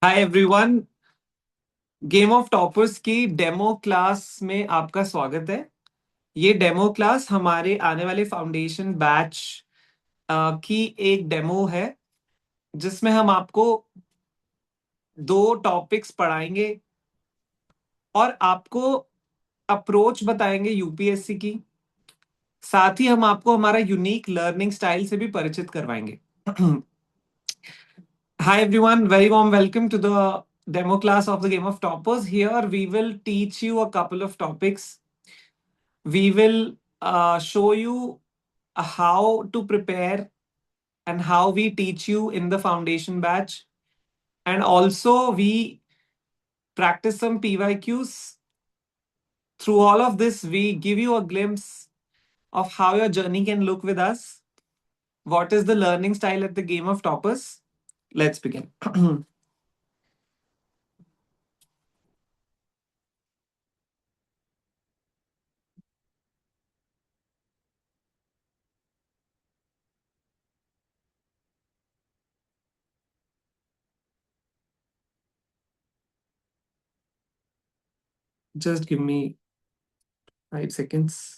Hi everyone. Game of toppers की demo class में आपका स्वागत है। ये डेमो क्लास हमारे आने वाले फाउंडेशन बैच की एक डेमो है जिसमें हम आपको दो टॉपिक्स पढ़ाएंगे और आपको अप्रोच बताएंगे यूपीएससी की। साथ ही हम आपको हमारा यूनिक लर्निंग स्टाइल से भी परिचित करवाएंगे। Hi everyone, very warm welcome to the demo class of the Game of Toppers. Here we will teach you a couple of topics. We will show you how to prepare and how we teach you in the foundation batch. And also we practice some PYQs. Through all of this, we give you a glimpse of how your journey can look with us. What is the learning style at the Game of Toppers? Let's begin. Just give me 5 seconds.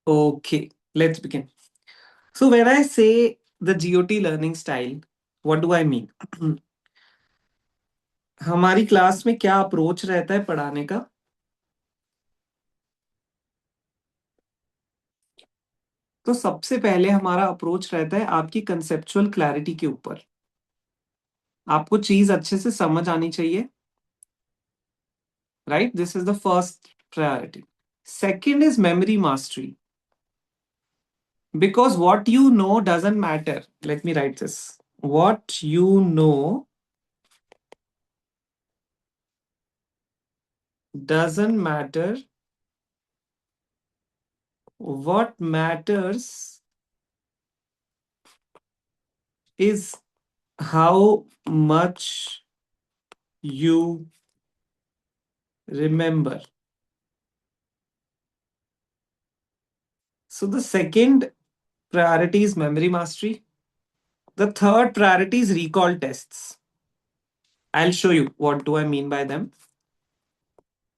Okay, let's begin. So when I say the GOT learning style, what do I mean? हमारी class में क्या approach रहता है पढ़ाने का? तो सबसे पहले हमारा अप्रोच रहता है आपकी कंसेप्चुअल क्लैरिटी के ऊपर। आपको चीज अच्छे से समझ आनी चाहिए, right? This is the first priority. Second is memory mastery. Because what you know doesn't matter. Let me write this. What you know doesn't matter. What matters is how much you remember. So the second priority is memory mastery. The third priority is recall tests. I'll show you what do I mean by them.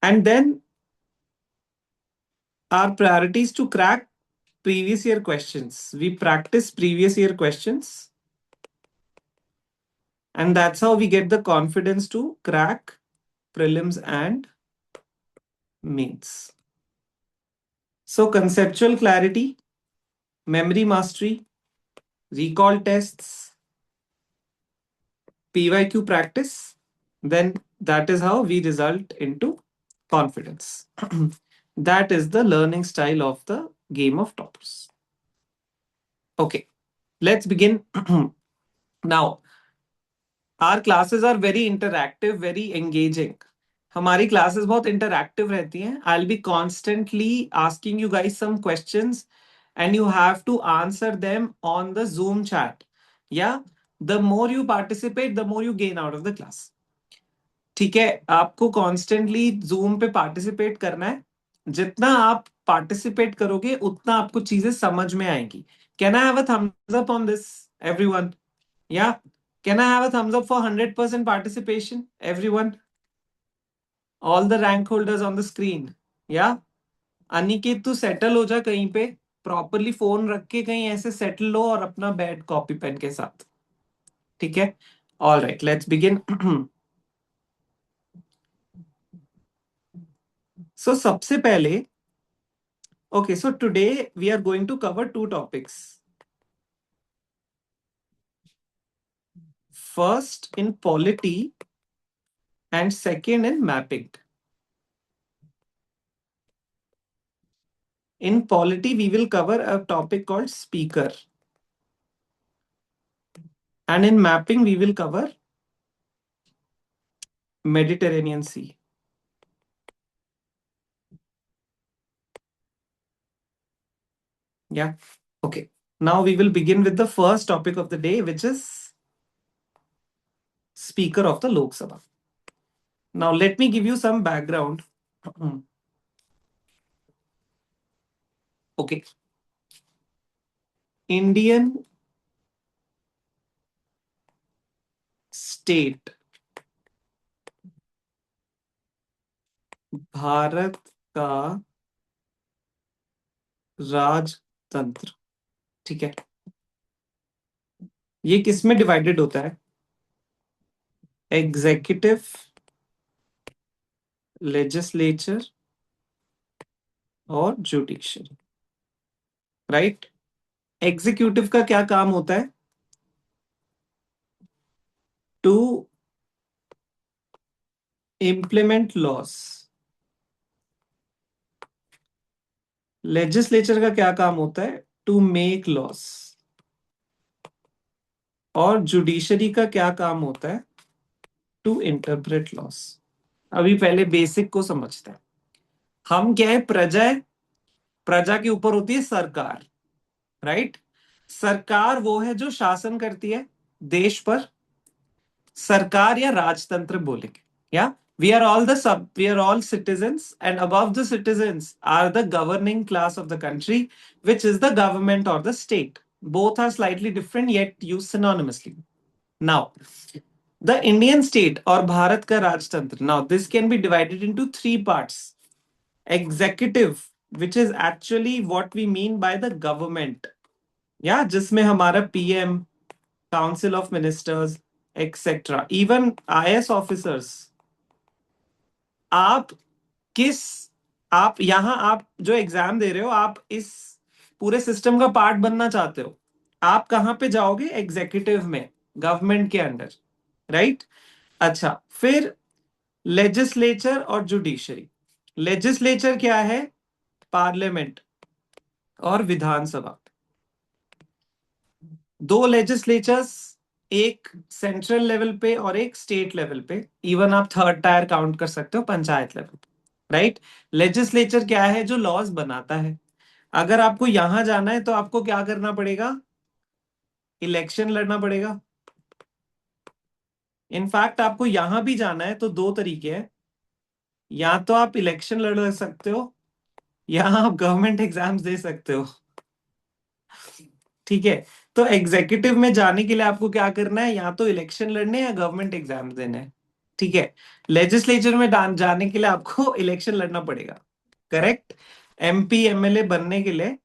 And then our priority is to crack previous year questions. We practice previous year questions, and that's how we get the confidence to crack prelims and mains. So conceptual clarity, memory mastery, recall tests, PYQ practice, then that is how we result into confidence. That is the learning style of the Game of Toppers. Okay, let's begin. Now, our classes are very interactive, very engaging. हमारी classes बहुत interactive रहती हैं. I'll be constantly asking you guys some questions and you have to answer them on the Zoom chat. Yeah, the more you participate, the more you gain out of the class. ठीक है, आपको constantly zoom पे participate करना है. जितना आप participate करोगे उतना आपको चीजें समझ में आएंगी. Can I have a thumbs up on this everyone? Yeah can I have a thumbs up for 100% participation everyone? All the rank holders on the screen. Yeah Aniket, तू सेटल हो जा कहीं पे, प्रॉपरली फोन रख के कहीं ऐसे सेटल लो और अपना बैठ कॉपी पेन के साथ. ठीक है, ऑल राइट, लेट्स बिगिन. सो सबसे पहले, okay, so today we are going to cover two topics. First in polity and second in mapping. In polity, we will cover a topic called speaker. And in mapping, we will cover Mediterranean Sea. Yeah. Okay. Now we will begin with the first topic of the day, which is Speaker of the Lok Sabha. Now let me give you some background. Okay. Indian state, Bharat का राजतंत्र, ठीक है, ये किस में divided होता है? Executive, legislature और judiciary, right? Executive का क्या काम होता है? To implement loss. लेजिस्लेचर का क्या काम होता है? To make laws. और जुडिशरी का क्या काम होता है? To interpret laws. अभी पहले बेसिक को समझते हैं। हम क्या है? प्रजा है। प्रजा के ऊपर होती है सरकार, राइट? सरकार वो है जो शासन करती है देश पर। सरकार या राजतंत्र बोलेंगे, या we are all we are all citizens, and above the citizens are the governing class of the country, which is the government or the state. Both are slightly different yet used synonymously. Now the Indian state or Bharat ka Rajtantra, now this can be divided into three parts. Executive, which is actually what we mean by the government, या जिसमें हमारा PM, council of ministers etcetera, even IAS officers. आप किस आप यहां आप जो exam दे रहे हो, आप इस पूरे सिस्टम का पार्ट बनना चाहते हो, आप कहां पे जाओगे? एग्जीक्यूटिव में, गवर्नमेंट के अंडर, राइट? अच्छा, फिर लेजिस्लेचर और जुडिशरी। लेजिस्लेचर क्या है? पार्लियामेंट और विधानसभा। दो लेजिस्लेचर्स, एक सेंट्रल लेवल पे और एक स्टेट लेवल पे। इवन आप थर्ड टायर काउंट कर सकते हो, पंचायत लेवल, राइट? लेजिस्लेचर क्या है? जो लॉज बनाता है। अगर आपको यहां जाना है तो आपको क्या करना पड़ेगा? इलेक्शन लड़ना पड़ेगा। इनफैक्ट आपको यहां भी जाना है तो दो तरीके हैं, या तो आप इलेक्शन लड़ सकते हो या आप गवर्नमेंट एग्जाम्स दे सकते हो, ठीक है? तो एग्जीक्यूटिव में जाने के लिए आपको क्या करना है? या तो इलेक्शन लड़ने या गवर्नमेंट एग्जाम देने हैं, ठीक है? लेजिस्लेचर में जाने के लिए आपको इलेक्शन लड़ना पड़ेगा, करेक्ट? एमपी एमएलए बनने के लिए।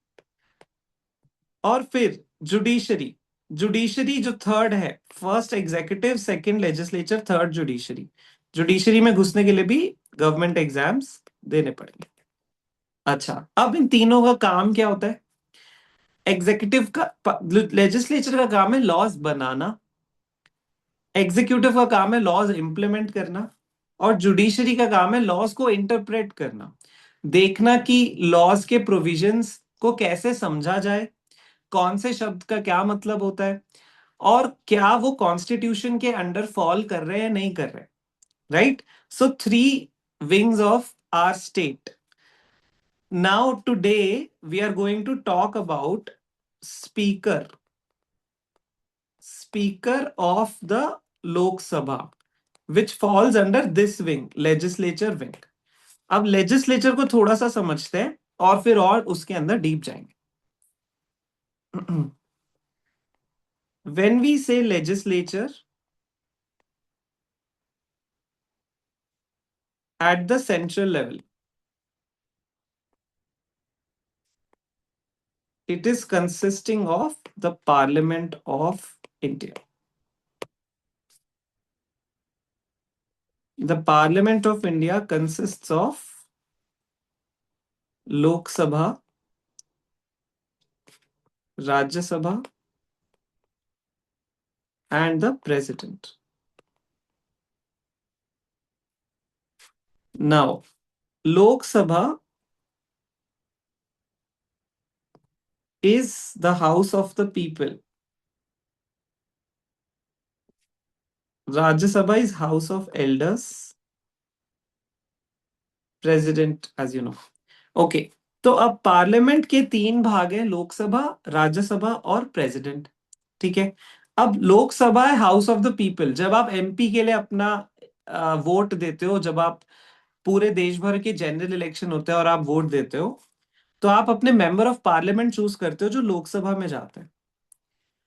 और फिर जुडिशरी। जुडिशरी जो थर्ड है, first executive, second legislature, third judiciary. Judiciary में घुसने के लिए भी गवर्नमेंट एग्जाम्स देने पड़ेंगे। अच्छा, अब इन तीनों का काम क्या होता है? एग्जीक्यूटिव का, लेजिस्लेचर का काम है लॉज बनाना, एग्जीक्यूटिव का काम है लॉज इंप्लीमेंट करना, और जुडिशरी का काम है लॉज को इंटरप्रेट करना, देखना कि लॉज के प्रोविजंस को कैसे समझा जाए, कौन से शब्द का क्या मतलब होता है, और क्या वो कॉन्स्टिट्यूशन के अंडर फॉल कर रहे हैं नहीं कर रहे, right? So three wings of our state. Now today we are going to talk about speaker, speaker of the Lok Sabha, which falls under this wing, legislature wing. अब legislature को थोड़ा सा समझते हैं और फिर और उसके अंदर डीप जाएंगे. When we say legislature, at the central level, it is consisting of the Parliament of India. The Parliament of India consists of Lok Sabha, Rajya Sabha and the president. Now, Lok Sabha is the house of the people. Rajya Sabha is house of elders. President, as you know. Okay. तो अब parliament के तीन भाग हैं, लोकसभा, राज्यसभा और president. ठीक है. अब लोकसभा है हाउस ऑफ द पीपल. जब आप एमपी के लिए अपना वोट देते हो, जब आप पूरे देश भर के जनरल इलेक्शन होते हैं और आप वोट देते हो, तो आप अपने मेंबर ऑफ पार्लियामेंट चूज करते हो जो लोकसभा में जाते हैं.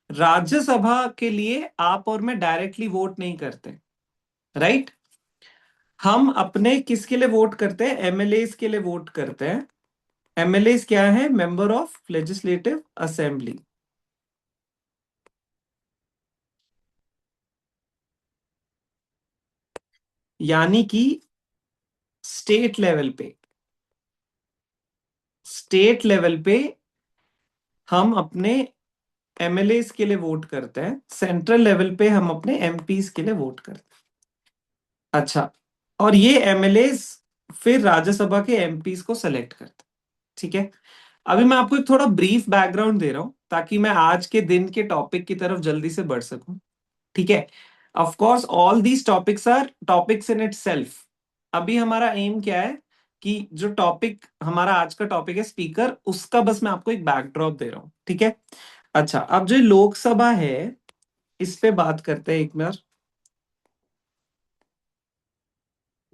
राज्यसभा के लिए आप और मैं डायरेक्टली वोट नहीं करते. राइट. हम अपने किसके लिए वोट करते हैं? एमएलए के लिए वोट करते हैं. एमएलए क्या है? Member of legislative assembly. यानी कि स्टेट लेवल पे, स्टेट लेवल पे हम अपने एमएलए के लिए वोट करते हैं. सेंट्रल लेवल पे हम अपने एमपीज के लिए वोट करते हैं. अच्छा. और ये एमएलए फिर राज्यसभा के एमपीज को सेलेक्ट करते हैं. ठीक है. अभी मैं आपको एक थोड़ा ब्रीफ बैकग्राउंड दे रहा हूं ताकि मैं आज के दिन के टॉपिक की तरफ जल्दी से बढ़ सकूं. ठीक है. Of course all these topics are topics in itself. अभी हमारा एम क्या है कि जो टॉपिक हमारा आज का टॉपिक है स्पीकर, उसका बस मैं आपको एक बैकड्रॉप दे रहा हूं. ठीक है. अच्छा, अब जो लोकसभा है इस पे बात करते हैं एक बार.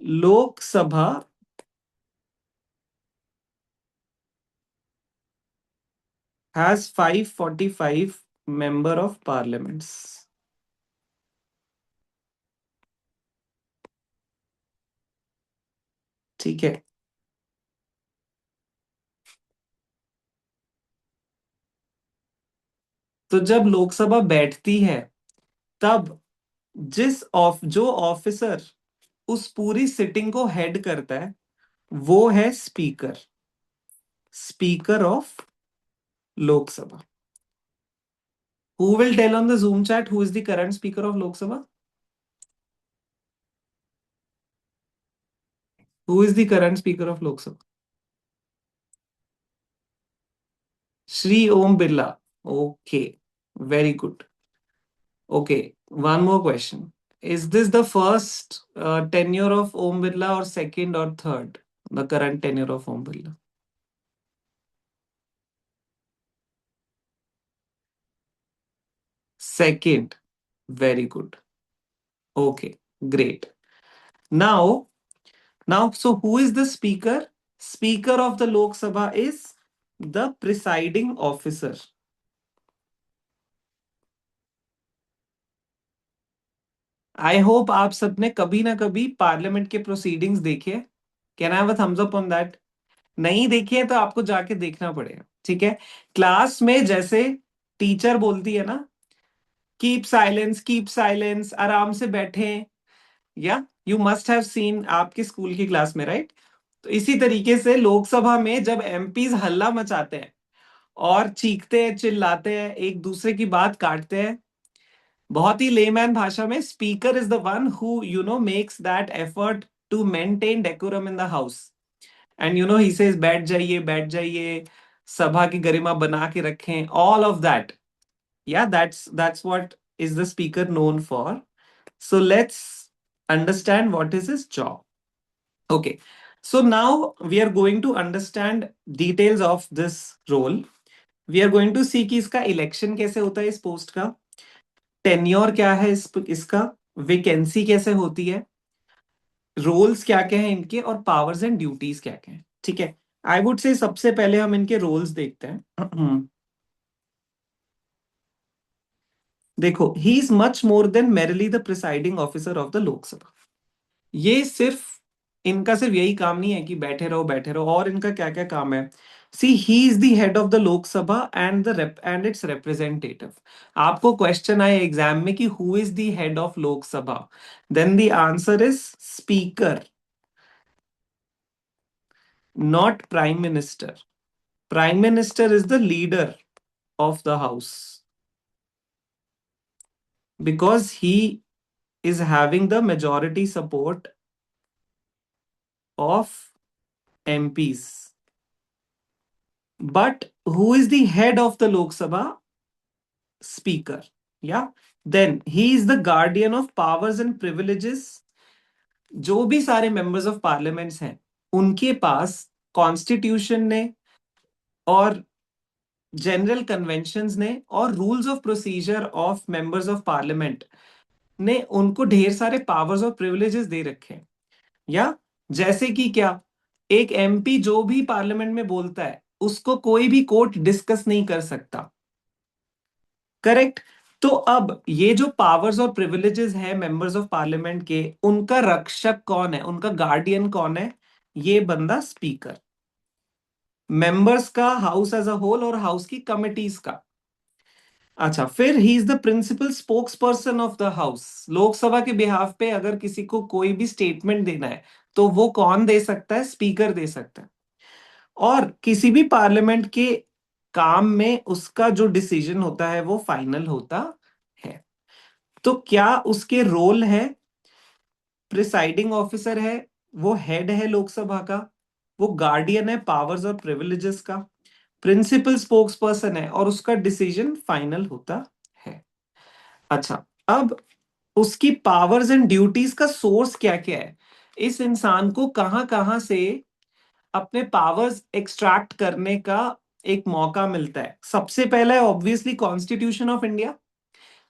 Lok Sabha has 545 member of parliaments. ठीक है. तो जब लोकसभा बैठती है तब जो ऑफिसर उस पूरी सिटिंग को हेड करता है वो है speaker. Speaker of Lok Sabha. Who will tell on the Zoom chat who is the current speaker of Lok Sabha? Who is the current speaker of Lok Sabha? Shri Om Birla. Okay, very good. Okay, one more question. Is this the first tenure of Om Birla or second or third? The current tenure of Om Birla. Second. Very good. Okay, great. Now, so who is the speaker? Speaker of the Lok Sabha is the presiding officer. I hope आप सबने कभी ना कभी parliament के proceedings देखे. Can I have a thumbs up on that? नहीं देखिए तो आपको जाके देखना पड़ेगा. ठीक है. क्लास में जैसे टीचर बोलती है ना, कीप साइलेंस, आराम से बैठे, या यू मस्ट हैव सीन आपके स्कूल की क्लास में, राइट? तो इसी तरीके से लोकसभा में जब एमपीज हल्ला मचाते हैं और चीखते हैं, चिल्लाते हैं, एक दूसरे की बात काटते हैं, बहुत ही लेमैन भाषा में speaker is the one who makes that effort to maintain decorum in the house. And he says बैठ जाइए, बैठ जाइए, सभा की गरिमा बना के रखें, all of that. Yeah that's what is the speaker known for. So let's understand what is his job. Okay. So now we are going to understand details of this role. We are going to see कि इसका election कैसे होता है, इस post का tenure क्या है, इसका वेकेंसी कैसे होती है, रोल्स क्या क्या है इनके, और पावर्स एंड ड्यूटीज क्या क्या है. ठीक है. आई वुड से सबसे पहले हम इनके रोल्स देखते हैं. देखो, he is much more than merely the presiding officer of the Lok Sabha. ये सिर्फ इनका सिर्फ यही काम नहीं है कि बैठे रहो बैठे रहो, और इनका क्या क्या काम है. See he is the head of the Lok Sabha and its representative. आपको क्वेश्चन आए एग्जाम में कि who is the head of Lok Sabha, then the answer is speaker. not prime minister. Prime minister is the leader of the house because he is having the majority support of MPs. But who is the head of the Lok Sabha? Speaker. Yeah. Then he is the guardian of powers and privileges. जो भी सारे members of parliaments हैं उनके पास constitution ने और general conventions ने और rules of procedure of members of parliament ने उनको ढेर सारे पावर्स और प्रिविलेजेस दे रखे हैं। या जैसे कि क्या, एक एमपी जो भी पार्लियामेंट में बोलता है उसको कोई भी कोर्ट डिस्कस नहीं कर सकता। करेक्ट। तो अब ये जो पावर्स और प्रिविलेजेस है मेंबर्स ऑफ पार्लियामेंट के, उनका रक्षक कौन है, उनका गार्डियन कौन है? ये बंदा स्पीकर। मेंबर्स का, house as a whole house हाउस की कमिटीज का। अच्छा, फिर he is the principal spokesperson of the house. Lok Sabha के बिहाफ पे अगर किसी को कोई भी स्टेटमेंट देना है तो वो कौन दे सकता है? स्पीकर दे सकता है। और किसी भी पार्लियामेंट के काम में उसका जो डिसीजन होता है वो फाइनल होता है। तो क्या उसके रोल है? प्रिसाइडिंग ऑफिसर है, वो हेड है लोकसभा का, वो गार्डियन है पावर्स और प्रिविलेजेस का, प्रिंसिपल स्पोक्स पर्सन है और उसका डिसीजन फाइनल होता है। अच्छा, अब उसकी पावर्स एंड ड्यूटीज का सोर्स क्या क्या है? इस इंसान को कहां कहां से अपने पावर्स एक्सट्रैक्ट करने का एक मौका मिलता है? सबसे पहला है obviously constitution of India.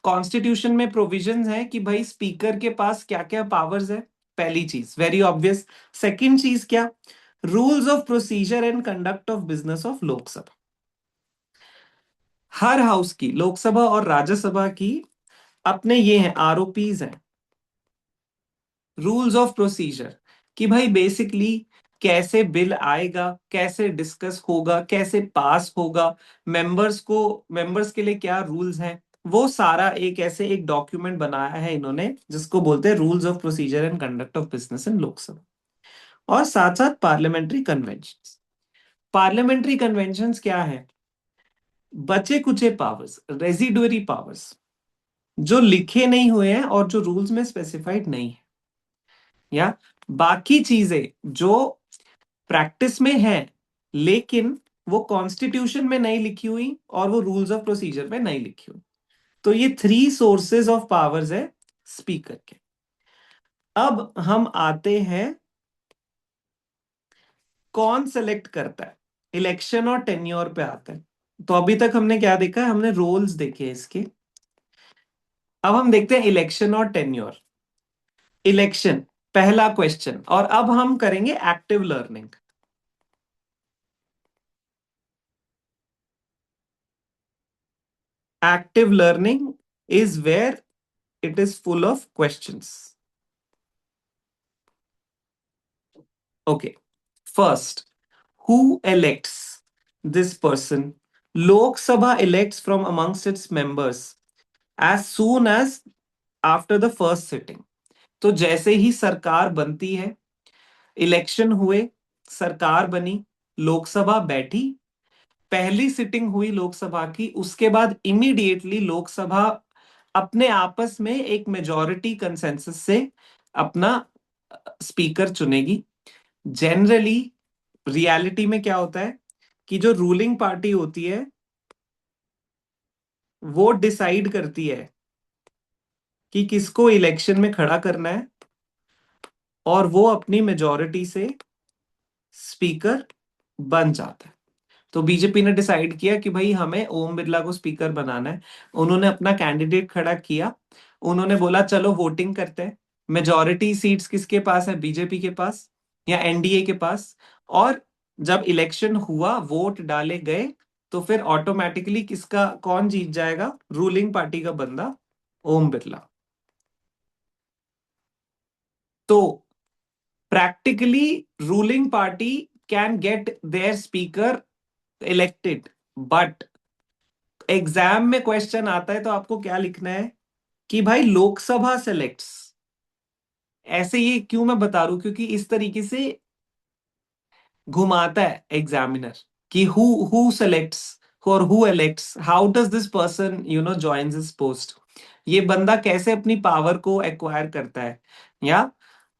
Constitution में प्रोविजंस है कि भाई स्पीकर के पास क्या क्या पावर्स है। पहली चीज वेरी ऑब्वियस। सेकंड चीज क्या? Rules of procedure and conduct of business of Lok Sabha. Her house की, लोकसभा और राज्यसभा की, अपने ये हैं आरओपीज हैं, रूल्स ऑफ प्रोसीजर, कि भाई बेसिकली कैसे बिल आएगा, कैसे डिस्कस होगा, कैसे पास होगा, मेंबर्स के लिए क्या रूल्स हैं, वो सारा एक ऐसे एक डॉक्यूमेंट बनाया है इन्होंने जिसको बोलते हैं rules of procedure and conduct of business in Lok Sabha. और साथ साथ पार्लियामेंट्री कन्वेंशन। पार्लियामेंट्री कन्वेंशन क्या है? बचे कुचे पावर्स, रेजिडुअरी पावर्स, जो लिखे नहीं हुए हैं और जो रूल्स में स्पेसिफाइड नहीं है, या बाकी चीजें जो प्रैक्टिस में है लेकिन वो कॉन्स्टिट्यूशन में नहीं लिखी हुई और वो रूल्स ऑफ प्रोसीजर में नहीं लिखी हुई। तो ये थ्री सोर्सेज ऑफ पावर्स है स्पीकर के। अब हम आते हैं कौन सेलेक्ट करता है, इलेक्शन और टेन्योर पे आते हैं। तो अभी तक हमने क्या देखा है? हमने रोल्स देखे इसके। अब हम देखते हैं इलेक्शन और टेन्योर। इलेक्शन पहला क्वेश्चन, और अब हम करेंगे active learning. Active learning is where it is full of questions. Okay. First, who elects this person? Lok Sabha elects from amongst its members as soon as after the first sitting. तो जैसे ही सरकार बनती है, election हुए, सरकार बनी, लोकसभा बैठी, पहली सिटिंग हुई लोकसभा की, उसके बाद इमीडिएटली लोकसभा अपने आपस में एक मेजॉरिटी कंसेंसस से अपना स्पीकर चुनेगी। जनरली रियलिटी में क्या होता है कि जो रूलिंग पार्टी होती है वो डिसाइड करती है कि किसको इलेक्शन में खड़ा करना है और वो अपनी मेजॉरिटी से स्पीकर बन जाता है। तो बीजेपी ने डिसाइड किया कि भाई हमें ओम बिरला को स्पीकर बनाना है। उन्होंने अपना कैंडिडेट खड़ा किया, उन्होंने बोला चलो वोटिंग करते हैं, मेजॉरिटी सीट्स किसके पास है? बीजेपी के पास या एनडीए के पास। और जब इलेक्शन हुआ, वोट डाले गए, तो फिर ऑटोमेटिकली किसका, कौन जीत जाएगा? रूलिंग पार्टी का बंदा, ओम बिरला। तो practically ruling party can get their speaker elected, but exam में क्वेश्चन आता है तो आपको क्या लिखना है कि भाई लोकसभा सेलेक्ट्स। ऐसे ये क्यों मैं बता रहा हूं? क्योंकि इस तरीके से घुमाता है एग्जामिनर कि हु सेलेक्ट्स और who elects, how does this person joins this post, ये बंदा कैसे अपनी पावर को एक्वायर करता है। या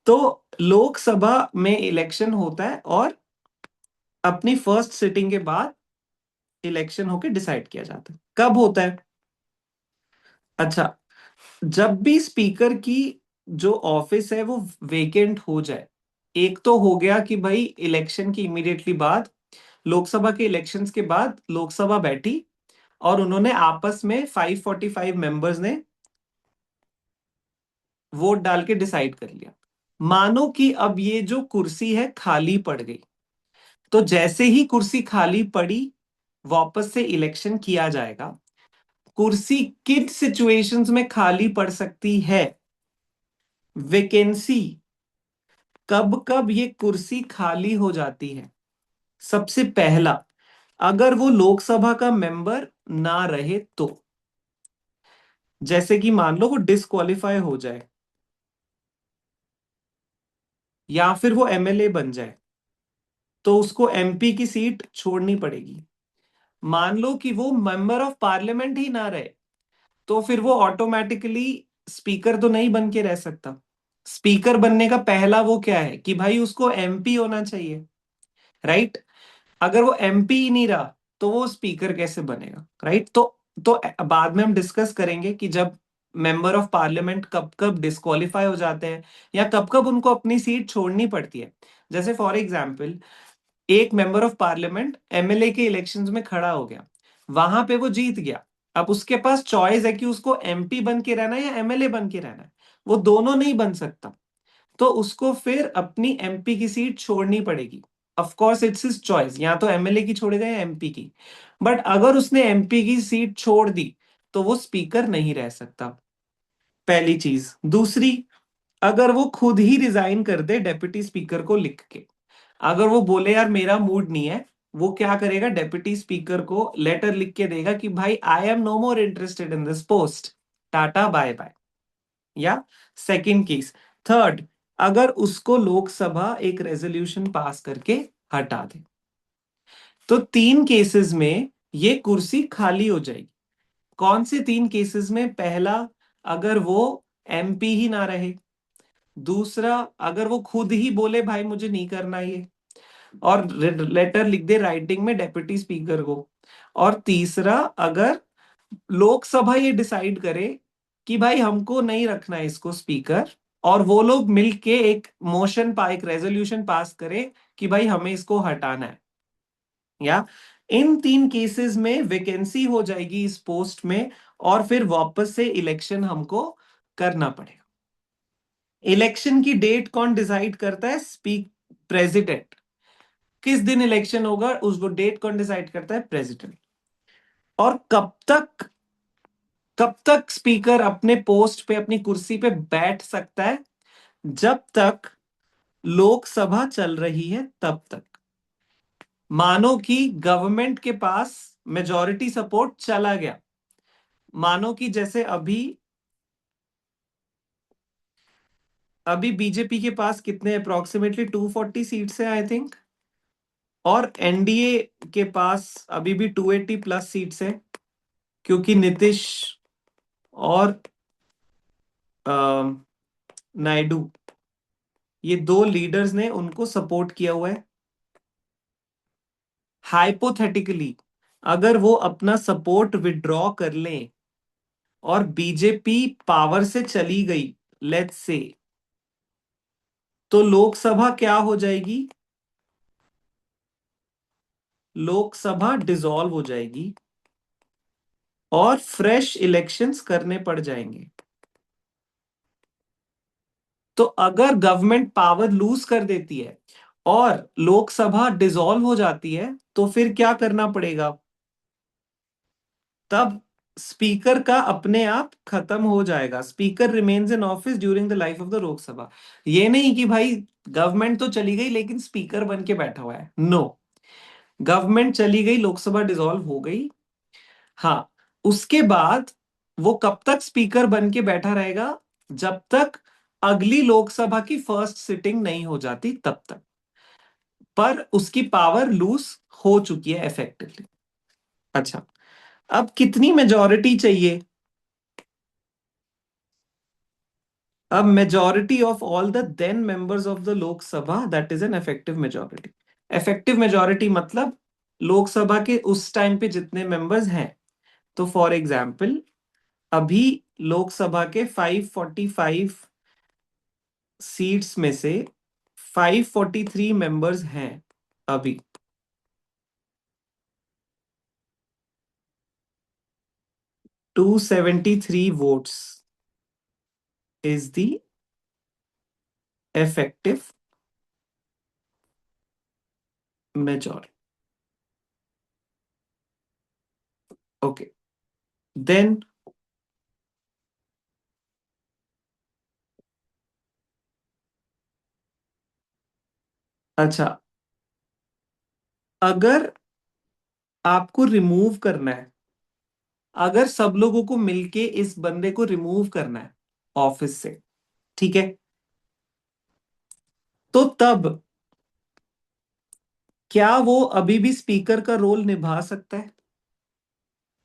तो लोकसभा में इलेक्शन होता है और अपनी फर्स्ट सिटिंग के बाद इलेक्शन होके डिसाइड किया जाता है। कब होता है? अच्छा, जब भी स्पीकर की जो ऑफिस है वो वेकेंट हो जाए। एक तो हो गया कि भाई इलेक्शन की इमीडिएटली बाद, लोकसभा के इलेक्शंस के बाद लोकसभा बैठी और उन्होंने आपस में 545 मेंबर्स ने वोट डाल के डिसाइड कर लिया। मानो कि अब ये जो कुर्सी है खाली पड़ गई, तो जैसे ही कुर्सी खाली पड़ी वापस से इलेक्शन किया जाएगा। कुर्सी किन सिचुएशंस में खाली पड़ सकती है? वेकेंसी, कब कब ये कुर्सी खाली हो जाती है? सबसे पहला, अगर वो लोकसभा का मेंबर ना रहे तो, जैसे कि मान लो वो डिस्क्वालिफाई हो जाए या फिर वो एमएलए बन जाए, तो उसको एमपी की सीट छोड़नी पड़ेगी। मान लो कि वो मेंबर ऑफ पार्लियामेंट ही ना रहे, तो फिर वो ऑटोमेटिकली स्पीकर तो नहीं बन के रह सकता। स्पीकर बनने का पहला वो क्या है कि भाई उसको एमपी होना चाहिए, राइट? अगर वो एमपी ही नहीं रहा तो वो स्पीकर कैसे बनेगा, राइट? तो बाद में हम डिस्कस करेंगे कि जब मेंबर ऑफ पार्लियामेंट कब कब डिस्क्वालीफाई हो जाते हैं या कब कब उनको अपनी सीट छोड़नी पड़ती है। जैसे फॉर एग्जाम्पल, एक मेंबर ऑफ पार्लियामेंट एमएलए के इलेक्शंस में खड़ा हो गया, वहां पे वो जीत गया। अब उसके पास चॉइस है कि उसको एमपी बन के रहना है या एमएलए बन के रहना है। वो दोनों नहीं बन सकता, तो उसको फिर अपनी एमपी की सीट छोड़नी पड़ेगी। Of course it's his choice, या तो एमएलए की छोड़ेगा या एमपी की। बट अगर उसने एमपी की सीट छोड़ दी तो वो स्पीकर नहीं रह सकता, पहली चीज। दूसरी, अगर वो खुद ही रिजाइन कर दे डेप्यूटी स्पीकर को लिख के, अगर वो बोले यार मेरा मूड नहीं है, वो क्या करेगा, डेप्यूटी स्पीकर को लेटर लिख के देगा कि भाई I am no more interested in this post, tata bye bye. या सेकंड केस। थर्ड, अगर उसको लोकसभा एक रेजोल्यूशन पास करके हटा दे, तो तीन केसेस में ये कुर्सी खाली हो जाएगी। कौन से तीन केसेस में? पहला, अगर वो एमपी ही ना रहे। दूसरा, अगर वो खुद ही बोले भाई मुझे नहीं करना ये, और लेटर लिख दे राइटिंग में डेप्यूटी स्पीकर को। और तीसरा, अगर लोकसभा ये डिसाइड करे कि भाई हमको नहीं रखना है इसको स्पीकर, और वो लोग मिलके एक मोशन एक रेजोल्यूशन पास करे कि भाई हमें इसको हटाना है। या इन तीन केसेस में वैकेंसी हो जाएगी इस पोस्ट में, और फिर वापस से इलेक्शन हमको करना पड़ेगा। इलेक्शन की डेट कौन डिसाइड करता है? प्रेसिडेंट। किस दिन इलेक्शन होगा उसको डेट कौन डिसाइड करता है? प्रेसिडेंट। और कब तक स्पीकर अपने पोस्ट पे अपनी कुर्सी पे बैठ सकता है? जब तक लोकसभा चल रही है तब तक। मानो कि गवर्नमेंट के पास मेजॉरिटी सपोर्ट चला गया, मानो कि जैसे अभी अभी बीजेपी के पास कितने अप्रोक्सीमेटली 240 सीट्स है आई थिंक, और एनडीए के पास अभी भी 280 प्लस सीट्स है, क्योंकि नीतीश और नायडू, ये दो लीडर्स ने उनको सपोर्ट किया हुआ है। हाइपोथेटिकली अगर वो अपना सपोर्ट विड्रॉ कर लें और बीजेपी पावर से चली गई, लेट्स से, तो लोकसभा क्या हो जाएगी? लोकसभा डिसॉल्व हो जाएगी और फ्रेश इलेक्शंस करने पड़ जाएंगे। तो अगर गवर्नमेंट पावर लूज कर देती है और लोकसभा डिसॉल्व हो जाती है, तो फिर क्या करना पड़ेगा? तब स्पीकर का अपने आप खत्म हो जाएगा। Speaker remains in office during the life of the Lok Sabha. ये नहीं कि भाई गवर्नमेंट तो चली गई लेकिन स्पीकर बन के बैठा हुआ है, नो। गवर्नमेंट चली गई, लोकसभा डिसॉल्व हो गई, हाँ, उसके बाद वो कब तक स्पीकर बन के बैठा रहेगा? जब तक अगली लोकसभा की फर्स्ट सिटिंग नहीं हो जाती तब तक। पर उसकी पावर लूज हो चुकी है इफेक्टिवली। अच्छा, अब कितनी मेजॉरिटी चाहिए? अब majority of all the then members of the Lok Sabha, that is an effective majority. Effective majority मतलब लोकसभा के उस टाइम पे जितने मेंबर्स हैं। तो फॉर एग्जाम्पल, अभी लोकसभा के 545 सीट्स में से 543 मेंबर्स हैं अभी। 273 votes is the effective majority. Okay. Then, अच्छा, अगर आपको रिमूव करना है, अगर सब लोगों को मिलके इस बंदे को रिमूव करना है ऑफिस से, ठीक है, तो तब क्या वो अभी भी स्पीकर का रोल निभा सकता है?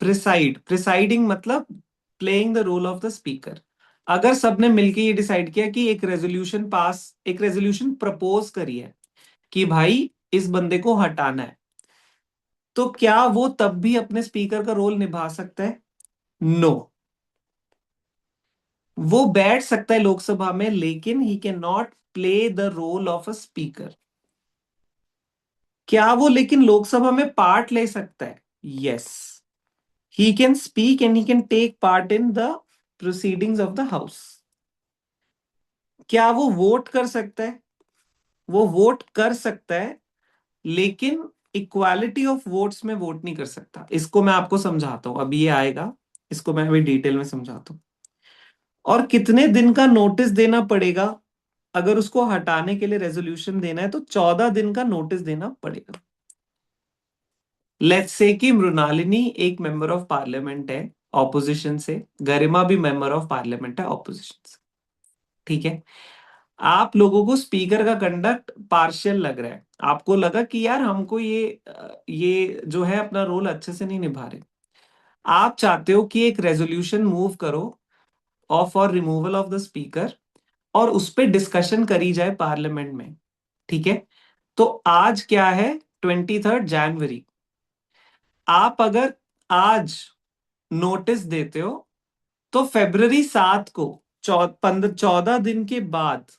प्रिसाइडिंग मतलब playing the role of the speaker. अगर सबने मिलके ये डिसाइड किया कि एक रेजोल्यूशन प्रपोज करी है कि भाई इस बंदे को हटाना है, तो क्या वो तब भी अपने स्पीकर का रोल निभा सकता है? नो। वो बैठ सकता है लोकसभा में, लेकिन he can not play the role of a speaker. क्या वो लेकिन लोकसभा में पार्ट ले सकता है? Yes, he can speak and he can take part in the proceedings of the house. क्या वो वोट कर सकता है? वो वोट कर सकता है, लेकिन इक्वालिटी ऑफ वोट्स में वोट नहीं कर सकता। इसको मैं आपको समझाता हूं, अभी ये आएगा, इसको मैं अभी डिटेल में समझाता हूं। और कितने दिन का नोटिस देना पड़ेगा? अगर उसको हटाने के लिए रेजोल्यूशन देना है तो 14 दिन का नोटिस देना पड़ेगा। लेट्स से कि मृणालिनी एक मेंबर ऑफ पार्लियामेंट है ऑपोजिशन से, गरिमा भी मेंबर ऑफ पार्लियामेंट है ऑपोजिशन से, ठीक है। आप लोगों को स्पीकर का कंडक्ट पार्शियल लग रहा है, आपको लगा कि यार हमको ये जो है अपना रोल अच्छे से नहीं निभा रहे। आप चाहते हो कि एक रेजोल्यूशन मूव करो of for removal of the speaker, और उस पर डिस्कशन करी जाए पार्लियामेंट में, ठीक है। तो आज क्या है? 23 जनवरी। आप अगर आज नोटिस देते हो तो February 7 को 14 दिन के बाद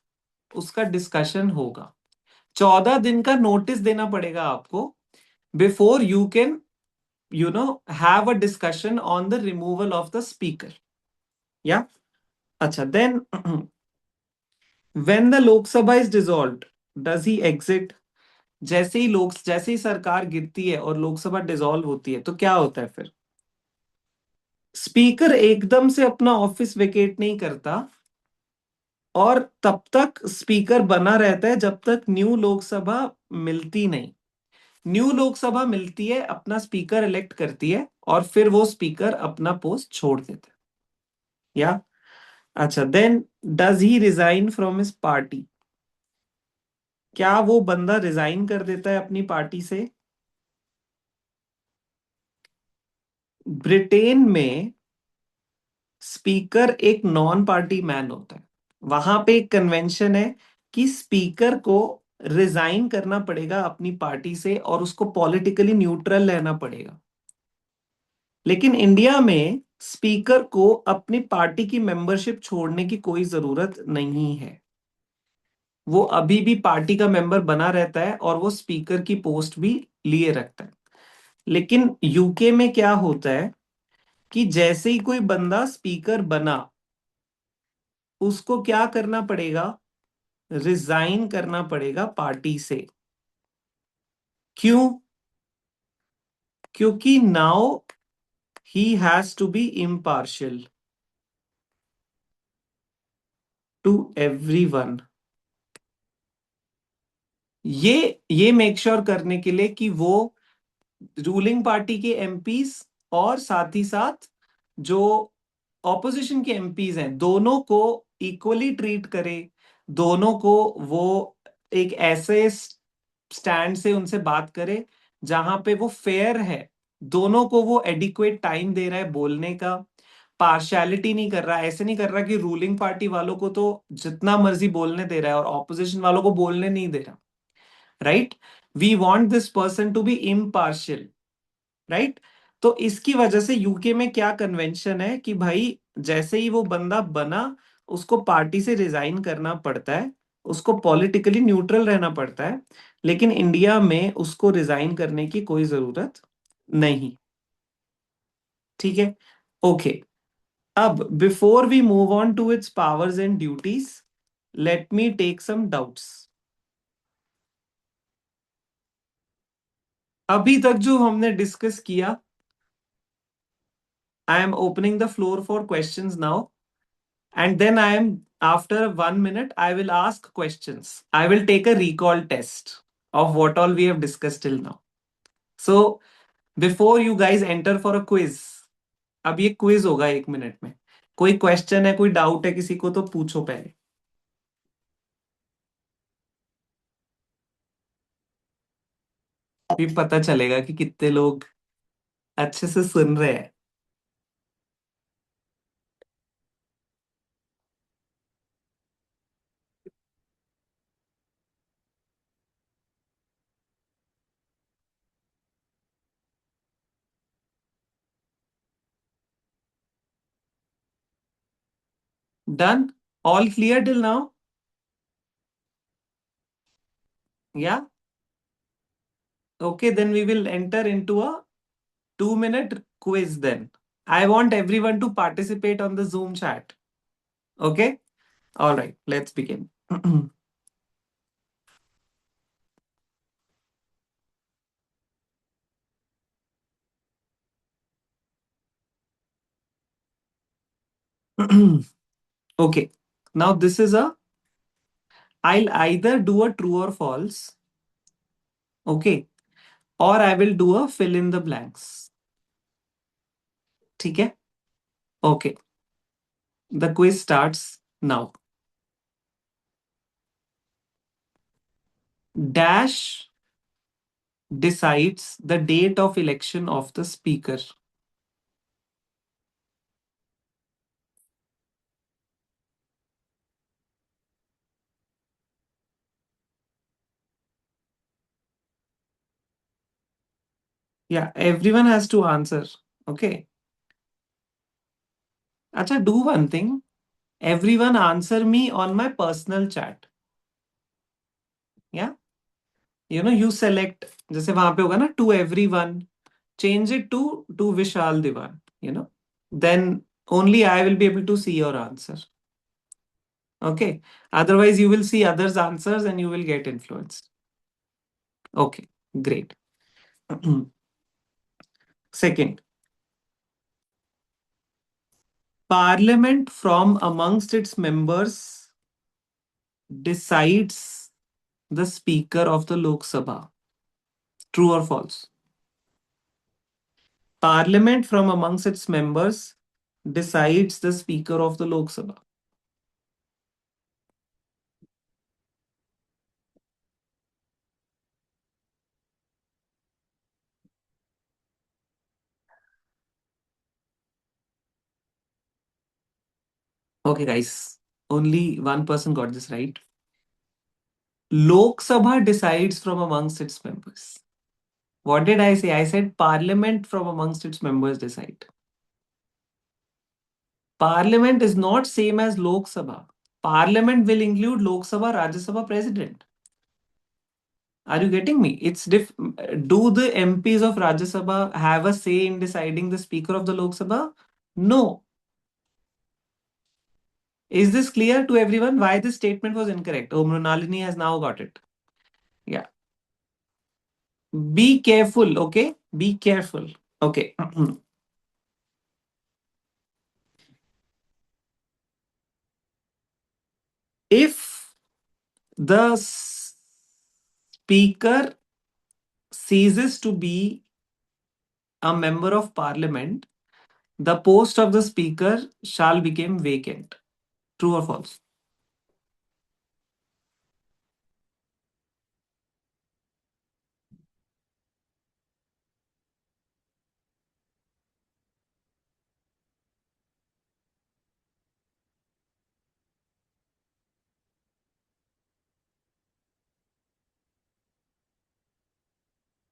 उसका डिस्कशन होगा। 14 दिन का नोटिस देना पड़ेगा आपको before you can have a discussion on the removal of the speaker, या? अच्छा, then when the Lok Sabha is dissolved, does he exit? जैसे ही सरकार गिरती है और लोकसभा डिसॉल्व होती है, तो क्या होता है फिर? स्पीकर एकदम से अपना ऑफिस वेकेट नहीं करता, और तब तक स्पीकर बना रहता है जब तक न्यू लोकसभा मिलती नहीं। न्यू लोकसभा मिलती है, अपना स्पीकर इलेक्ट करती है, और फिर वो स्पीकर अपना पोस्ट छोड़ देता है, या? अच्छा, then does he resign from his party? क्या वो बंदा रिजाइन कर देता है अपनी पार्टी से? ब्रिटेन में स्पीकर एक नॉन पार्टी मैन होता है। वहां पे एक कन्वेंशन है कि स्पीकर को रिजाइन करना पड़ेगा अपनी पार्टी से, और उसको पॉलिटिकली न्यूट्रल रहना पड़ेगा। लेकिन इंडिया में स्पीकर को अपनी पार्टी की मेंबरशिप छोड़ने की कोई जरूरत नहीं है। वो अभी भी पार्टी का मेंबर बना रहता है, और वो स्पीकर की पोस्ट भी लिए रखता है। लेकिन यूके में क्या होता है कि जैसे ही कोई बंदा स्पीकर बना, उसको क्या करना पड़ेगा? रिजाइन करना पड़ेगा पार्टी से। क्यों? क्योंकि now he has to be impartial to everyone. ये मेक श्योर करने के लिए कि वो रूलिंग पार्टी के एमपीज और साथ ही साथ जो ऑपोजिशन के एमपीज हैं, दोनों को इक्वली ट्रीट करे, दोनों को वो एक ऐसे स्टैंड से उनसे बात करे, जहां पे वो फेयर है, दोनों को वो एडिक्वेट टाइम दे रहा है बोलने का, पार्शियलिटी नहीं कर रहा, ऐसे नहीं कर रहा कि रूलिंग पार्टी वालों को तो जितना मर्जी बोलने दे रहा है और ऑपोजिशन वालों को बोलने नहीं दे रहा, right? We want this person to be impartial, right? तो इसकी वजह से यूके में क्या कन्वेंशन है कि भाई जैसे ही वो बंदा बना, उसको पार्टी से रिजाइन करना पड़ता है, उसको पॉलिटिकली न्यूट्रल रहना पड़ता है, लेकिन इंडिया में उसको रिजाइन करने की कोई जरूरत नहीं। ठीक है, ओके। अब before we move on to its powers and duties, let me take some doubts. अभी तक जो हमने डिस्कस किया, I am opening the floor for questions now, and then I am, after 1 minute I will ask questions, I will take a recall test of what all we have discussed till now. So before you guys enter for a quiz, अब ये quiz होगा 1 minute में, कोई question है, कोई doubt है किसी को तो पूछो पहले। भी पता चलेगा कि कितने लोग अच्छे से सुन रहे हैं। Done, all clear till now? या, okay, then we will enter into a 2 minute quiz then. I want everyone to participate on the Zoom chat. Okay? All right, let's begin. Okay, now this is a, I'll either do a true or false, okay, or I will do a fill in the blanks. ठीक है? Okay, the quiz starts now. Dash decides the date of election of the speaker. Yeah, everyone has to answer. Okay. Acha, do one thing. Everyone answer me on my personal chat. Yeah. You select, जैसे वहां पे होगा ना, to everyone, change it to Vishal Diwan, then only I will be able to see your answer. Okay. Otherwise, you will see others' answers and you will get influenced. Okay. Great. Second, Parliament from amongst its members decides the Speaker of the Lok Sabha. True or false? Parliament from amongst its members decides the Speaker of the Lok Sabha. Okay, guys, only one person got this right. Lok Sabha decides from amongst its members. What did I say? I said Parliament from amongst its members decide. Parliament is not same as Lok Sabha. Parliament will include Lok Sabha, Rajya Sabha President. Are you getting me? Do the MPs of Rajya Sabha have a say in deciding the Speaker of the Lok Sabha? No. Is this clear to everyone why this statement was incorrect? Oh, Mrunalini has now got it. Yeah. Be careful, okay? Be careful. Okay. If the speaker ceases to be a member of parliament, the post of the speaker shall become vacant. True or false?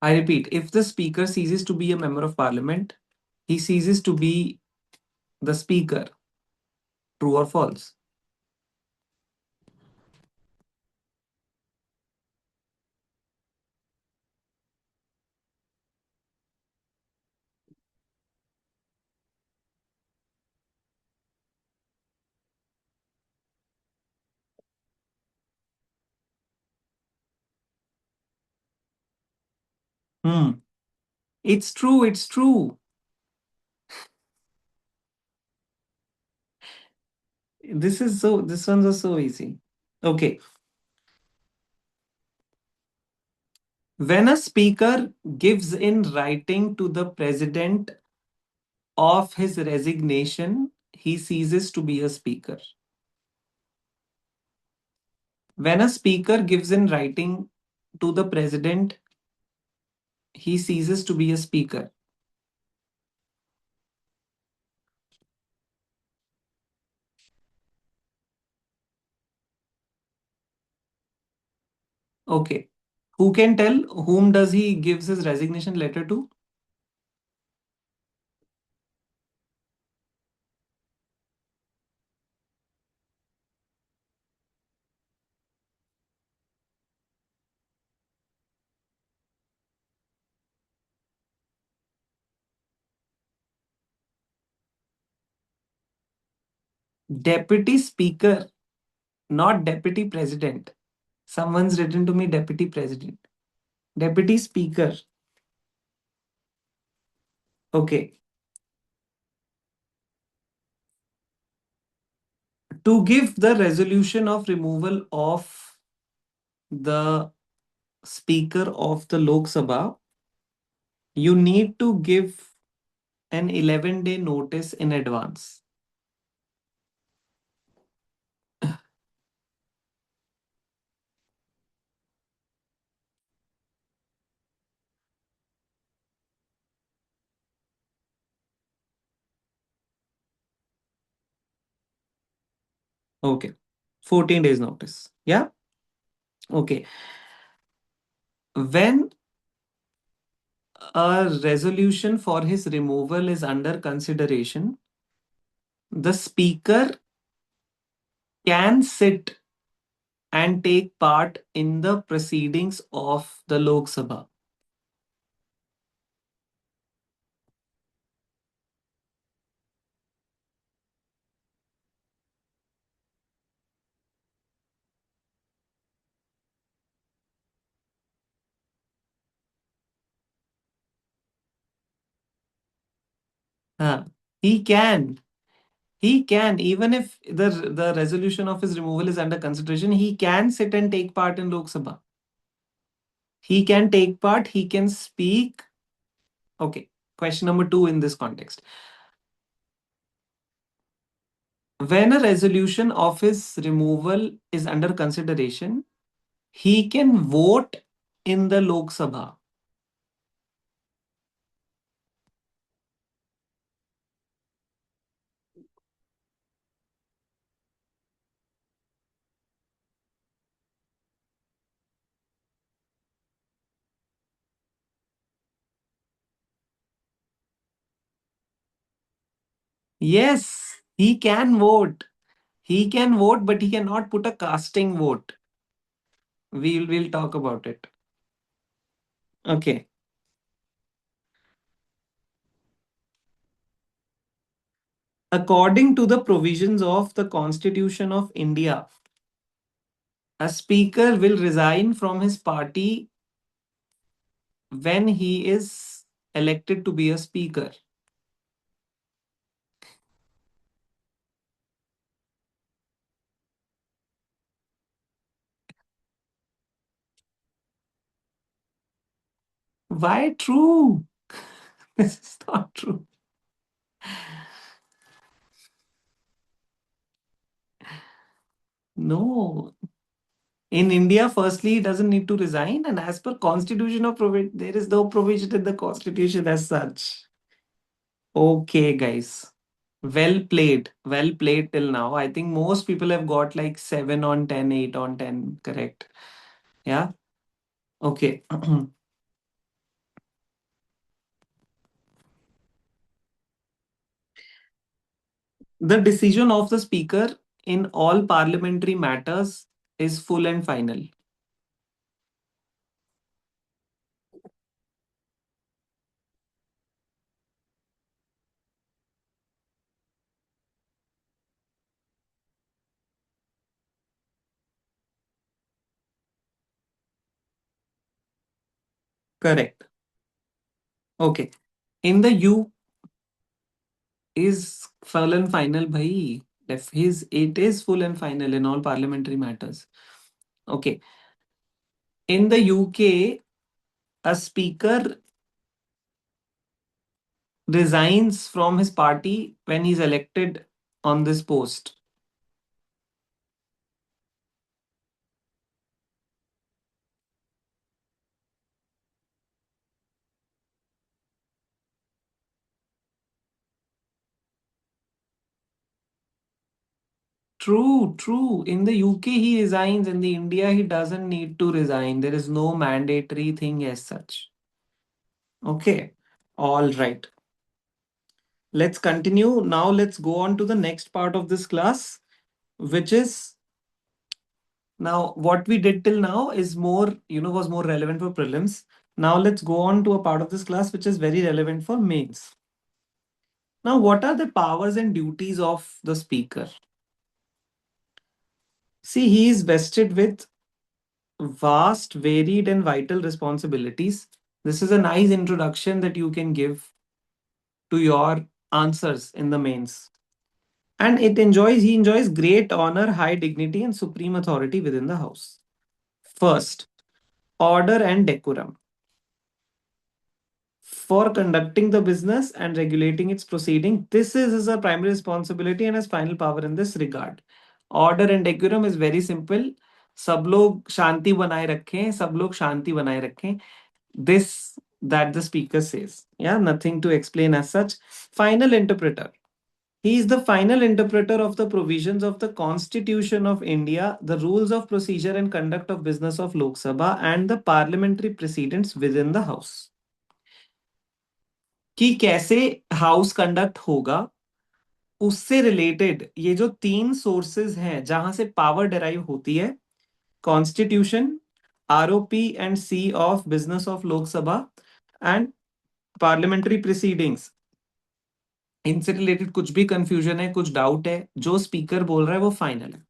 I repeat, if the speaker ceases to be a member of parliament, he ceases to be the speaker. True or false? Hmm. It's true. It's true. This ones are so easy. Okay. When a speaker gives in writing to the president of his resignation, he ceases to be a speaker. When a speaker gives in writing to the president, he ceases to be a speaker. Okay. Who can tell whom does he gives his resignation letter to? Deputy speaker, not deputy president. Someone's written to me deputy president. Deputy speaker. Okay. To give the resolution of removal of the speaker of the Lok Sabha, you need to give an 11-day notice in advance. Okay. 14 days notice. Yeah. Okay. When a resolution for his removal is under consideration, the speaker can sit and take part in the proceedings of the Lok Sabha. Huh. He can. He can, even if the resolution of his removal is under consideration, he can sit and take part in Lok Sabha. He can take part, he can speak. Okay. Question number two in this context. When a resolution of his removal is under consideration, he can vote in the Lok Sabha. Yes, he can vote. He can vote, but he cannot put a casting vote. We'll talk about it. Okay. According to the provisions of the Constitution of India, a speaker will resign from his party when he is elected to be a speaker. Why true? This is not true. No. In India, firstly, he doesn't need to resign, and as per Constitution of there is no provision in the Constitution as such. Okay, guys. Well played. Well played till now. I think most people have got like 7 on 10, 8 on 10 correct. Yeah. Okay. The decision of the speaker in all parliamentary matters is full and final. Correct. Okay. In the U is full and final, bhai. If it is full and final in all parliamentary matters. Okay. In the UK, a speaker resigns from his party when he's elected on this post. True, true. In the UK, he resigns. In the India, he doesn't need to resign. There is no mandatory thing as such. Okay. All right. Let's continue. Now let's go on to the next part of this class, which is now what we did till now is more, was more relevant for prelims. Now let's go on to a part of this class which is very relevant for mains. Now, what are the powers and duties of the speaker? See, he is vested with vast, varied, and vital responsibilities. This is a nice introduction that you can give to your answers in the mains. And he enjoys great honor, high dignity, and supreme authority within the house. First, order and decorum. For conducting the business and regulating its proceeding, this is his primary responsibility and his final power in this regard. Order and decorum is very simple. सब लोग शांति बनाए रखें, सब लोग शांति बनाए रखें. This that the speaker says. Yeah, nothing to explain as such. Final interpreter. He is the final interpreter of the provisions of the Constitution of India, the rules of procedure and conduct of business of Lok Sabha, and the parliamentary precedents within the House. कि कैसे house conduct होगा, उससे related ये जो 3 sources हैं जहां से power derive होती है, constitution, ROP and C of business of Lok Sabha and parliamentary proceedings, इनसे रिलेटेड कुछ भी कंफ्यूजन है, कुछ डाउट है, जो स्पीकर बोल रहा है वो फाइनल है.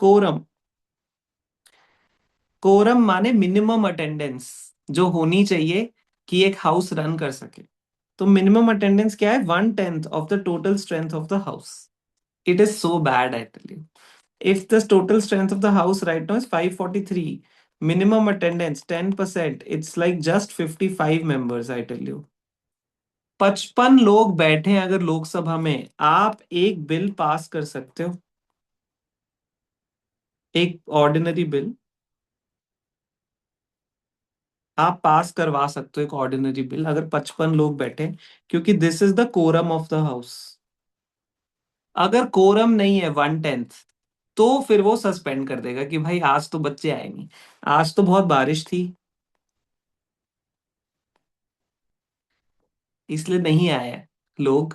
कोरम. कोरम माने मिनिमम अटेंडेंस जो होनी चाहिए कि एक हाउस रन कर सके. तो मिनिमम अटेंडेंस क्या है? 1/10 of the total strength of the house. It is so bad, I tell you. If the total strength of the house right now is 543, minimum attendance 10%, it's like just 55 members, I tell you. 55 लोग बैठे हैं अगर लोकसभा में, आप एक bill pass कर सकते हो, एक ऑर्डिनरी बिल आप पास करवा सकते हो, एक ऑर्डिनरी बिल अगर 55 लोग बैठे, क्योंकि this is the quorum of the house. अगर कोरम नहीं है 1/10, तो फिर वो सस्पेंड कर देगा कि भाई आज तो बच्चे आए नहीं, आज तो बहुत बारिश थी इसलिए नहीं आए लोग.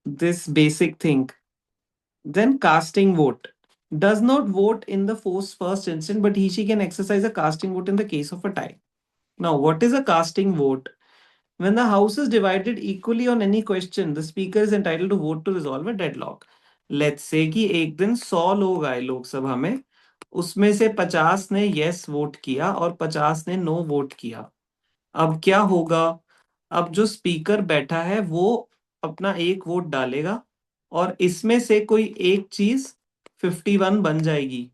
This basic thing. Then casting vote. Does not vote in the first instant, but she can exercise a casting vote in the case of a tie. Now, what is a casting vote? When the house is divided equally on any question, the speaker is entitled to vote to resolve a deadlock. Let's say कि एक दिन 100 लोग आए लोकसभा में, उसमें से 50 ने yes vote किया और 50 ने no वोट किया. अब क्या होगा? अब जो स्पीकर बैठा है वो अपना एक वोट डालेगा और इसमें से कोई एक चीज 51 बन जाएगी,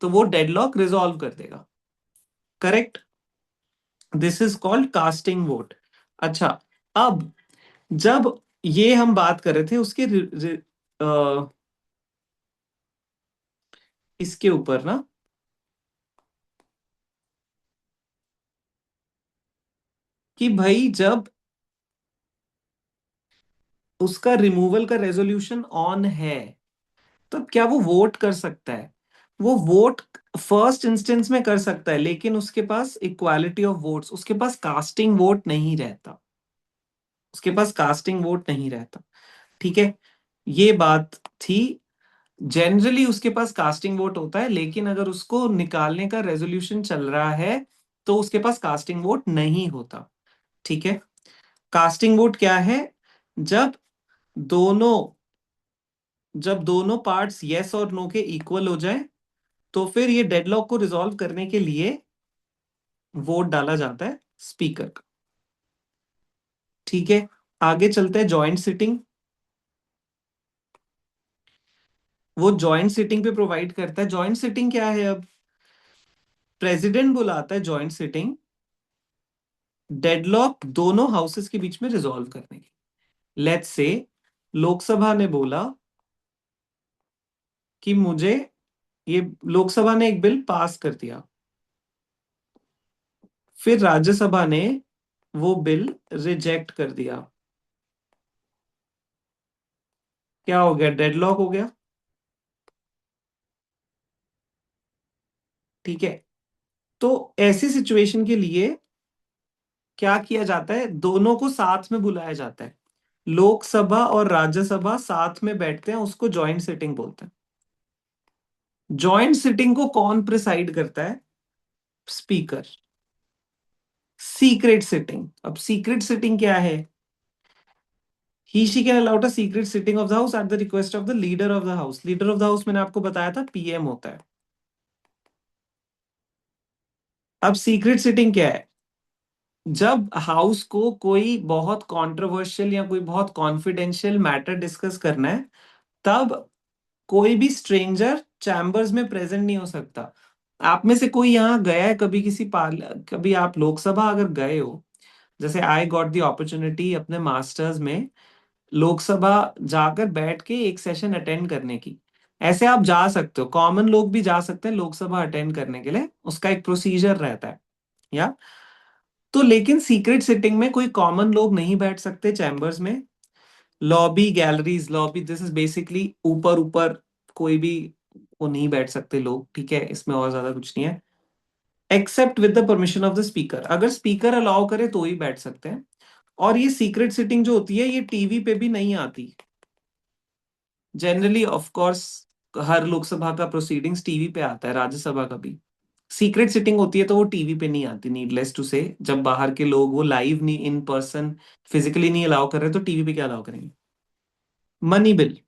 तो वो डेडलॉक रिजॉल्व कर देगा. Correct. This is called casting vote. अच्छा, अब जब ये हम बात कर रहे थे उसके इसके ऊपर ना, कि भाई जब उसका रिमूवल का रेजोल्यूशन ऑन है, तो क्या वो वोट कर सकता है? वो वोट फर्स्ट इंस्टेंस में कर सकता है, लेकिन उसके पास इक्वालिटी ऑफ वोट्स, उसके पास कास्टिंग वोट नहीं रहता. उसके पास कास्टिंग वोट नहीं रहता। ठीक है, ये बात थी। जनरली उसके पास कास्टिंग वोट होता है, लेकिन अगर उसको निकालने का रेजोल्यूशन चल रहा है तो उसके पास कास्टिंग वोट नहीं होता। ठीक है, कास्टिंग वोट क्या है? जब दोनों जब दोनों पार्ट्स यस और नो के इक्वल हो जाए तो फिर ये डेडलॉक को रिजॉल्व करने के लिए वोट डाला जाता है स्पीकर का। ठीक है, आगे चलते हैं जॉइंट सिटिंग। वो जॉइंट सिटिंग पे प्रोवाइड करता है। जॉइंट सिटिंग क्या है? अब प्रेसिडेंट बुलाता है जॉइंट सिटिंग, डेडलॉक दोनों हाउसेस के बीच में रिजॉल्व करने की। लेट्स से लोकसभा ने बोला कि मुझे ये, लोकसभा ने एक बिल पास कर दिया, फिर राज्यसभा ने वो बिल रिजेक्ट कर दिया। क्या हो गया? डेडलॉक हो गया। ठीक है, तो ऐसी सिचुएशन के लिए क्या किया जाता है? दोनों को साथ में बुलाया जाता है। लोकसभा और राज्यसभा साथ में बैठते हैं, उसको जॉइंट सिटिंग बोलते हैं। जॉइंट सिटिंग को कौन प्रिसाइड करता है? स्पीकर। सीक्रेट सिटिंग, अब सीक्रेट सिटिंग क्या है? He she can allowed a secret sitting of the house at the request of the leader of the house. Leader of the house मैंने आपको बताया था पीएम होता है। अब सीक्रेट सिटिंग क्या है? जब हाउस को कोई बहुत कंट्रोवर्शियल या कोई बहुत कॉन्फिडेंशियल मैटर डिस्कस करना है, तब कोई भी स्ट्रेंजर चैम्बर्स में प्रेजेंट नहीं हो सकता। आप में से कोई यहाँ गया है कभी किसी कभी आप लोकसभा अगर गए हो, जैसे आई गॉट द अपॉर्चुनिटी अपने मास्टर्स में लोकसभा जाकर बैठ के एक सेशन अटेंड करने की। ऐसे आप जा सकते हो, कॉमन लोग भी जा सकते हैं लोकसभा अटेंड करने के लिए, उसका एक प्रोसीजर रहता है। या तो लेकिन सीक्रेट सिटिंग में कोई कॉमन लोग नहीं बैठ सकते चैम्बर्स में। Lobby, galleries, lobby, this is basically ऊपर ऊपर कोई भी वो नहीं बैठ सकते लोग। ठीक है, इसमें और ज्यादा कुछ नहीं है, except with the permission of the speaker. अगर स्पीकर अलाउ करे तो ही बैठ सकते हैं। और ये सीक्रेट सिटिंग जो होती है ये टीवी पे भी नहीं आती। जनरली ऑफ कोर्स हर लोकसभा का प्रोसीडिंग्स टीवी पे आता है, राज्यसभा का भी। सीक्रेट सिटिंग होती है तो वो टीवी पे नहीं आती, नीडलेस टू से। जब बाहर के लोग वो लाइव नहीं, इन पर्सन फिजिकली नहीं अलाउ कर रहे तो टीवी पे क्या अलाउ करेंगे? Money bill.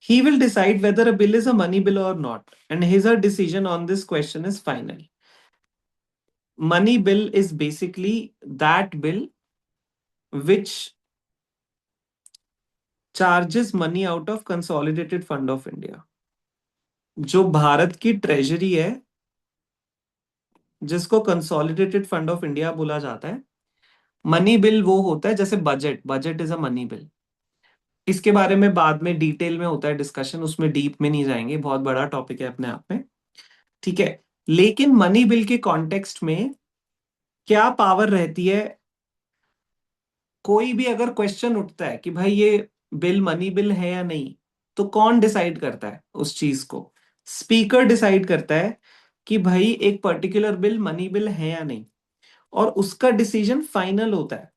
He will decide whether a bill is a money bill or not, and his or her decision on this question is final. Money bill is basically that bill which charges money out of Consolidated Fund of India. जो भारत की treasury है, जिसको consolidated fund of India बोला जाता है। Money bill वो होता है जैसे budget, budget is a money bill. इसके बारे में बाद में डिटेल में होता है डिस्कशन, उसमें डीप में नहीं जाएंगे, बहुत बड़ा टॉपिक है अपने आप में। ठीक है, लेकिन मनी बिल के कॉन्टेक्स्ट में क्या पावर रहती है? कोई भी अगर क्वेश्चन उठता है कि भाई ये बिल मनी बिल है या नहीं, तो कौन डिसाइड करता है उस चीज को? स्पीकर डिसाइड करता है कि भाई एक पर्टिकुलर बिल मनी बिल है या नहीं, और उसका डिसीजन फाइनल होता है।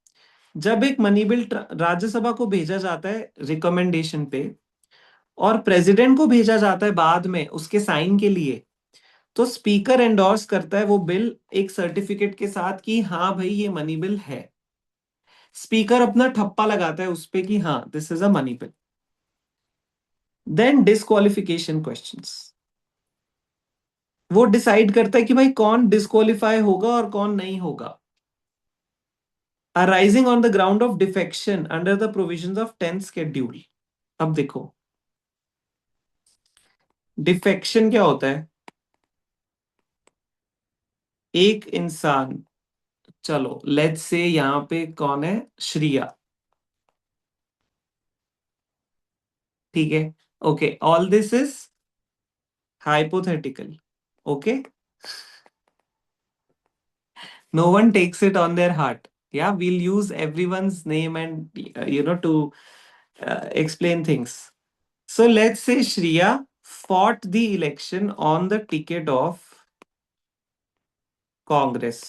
जब एक मनी बिल राज्यसभा को भेजा जाता है रिकमेंडेशन पे, और प्रेसिडेंट को भेजा जाता है बाद में उसके साइन के लिए, तो स्पीकर एंडोर्स करता है वो बिल एक सर्टिफिकेट के साथ कि हाँ भाई ये मनी बिल है। स्पीकर अपना ठप्पा लगाता है उस पे कि हाँ this is a money bill. Then disqualification questions, वो डिसाइड करता है कि भाई कौन डिस्क्वालीफाई होगा और कौन नहीं होगा। Arising on the ground of defection under the provisions of 10th schedule. अब देखो डिफेक्शन क्या होता है? एक इंसान, चलो लेट्स से यहां पे कौन है, श्रिया। ठीक है, okay, all this is hypothetical. Okay, no one takes it on their heart. Yeah, we'll use everyone's name and to explain things. So let's say Shriya fought the election on the ticket of Congress.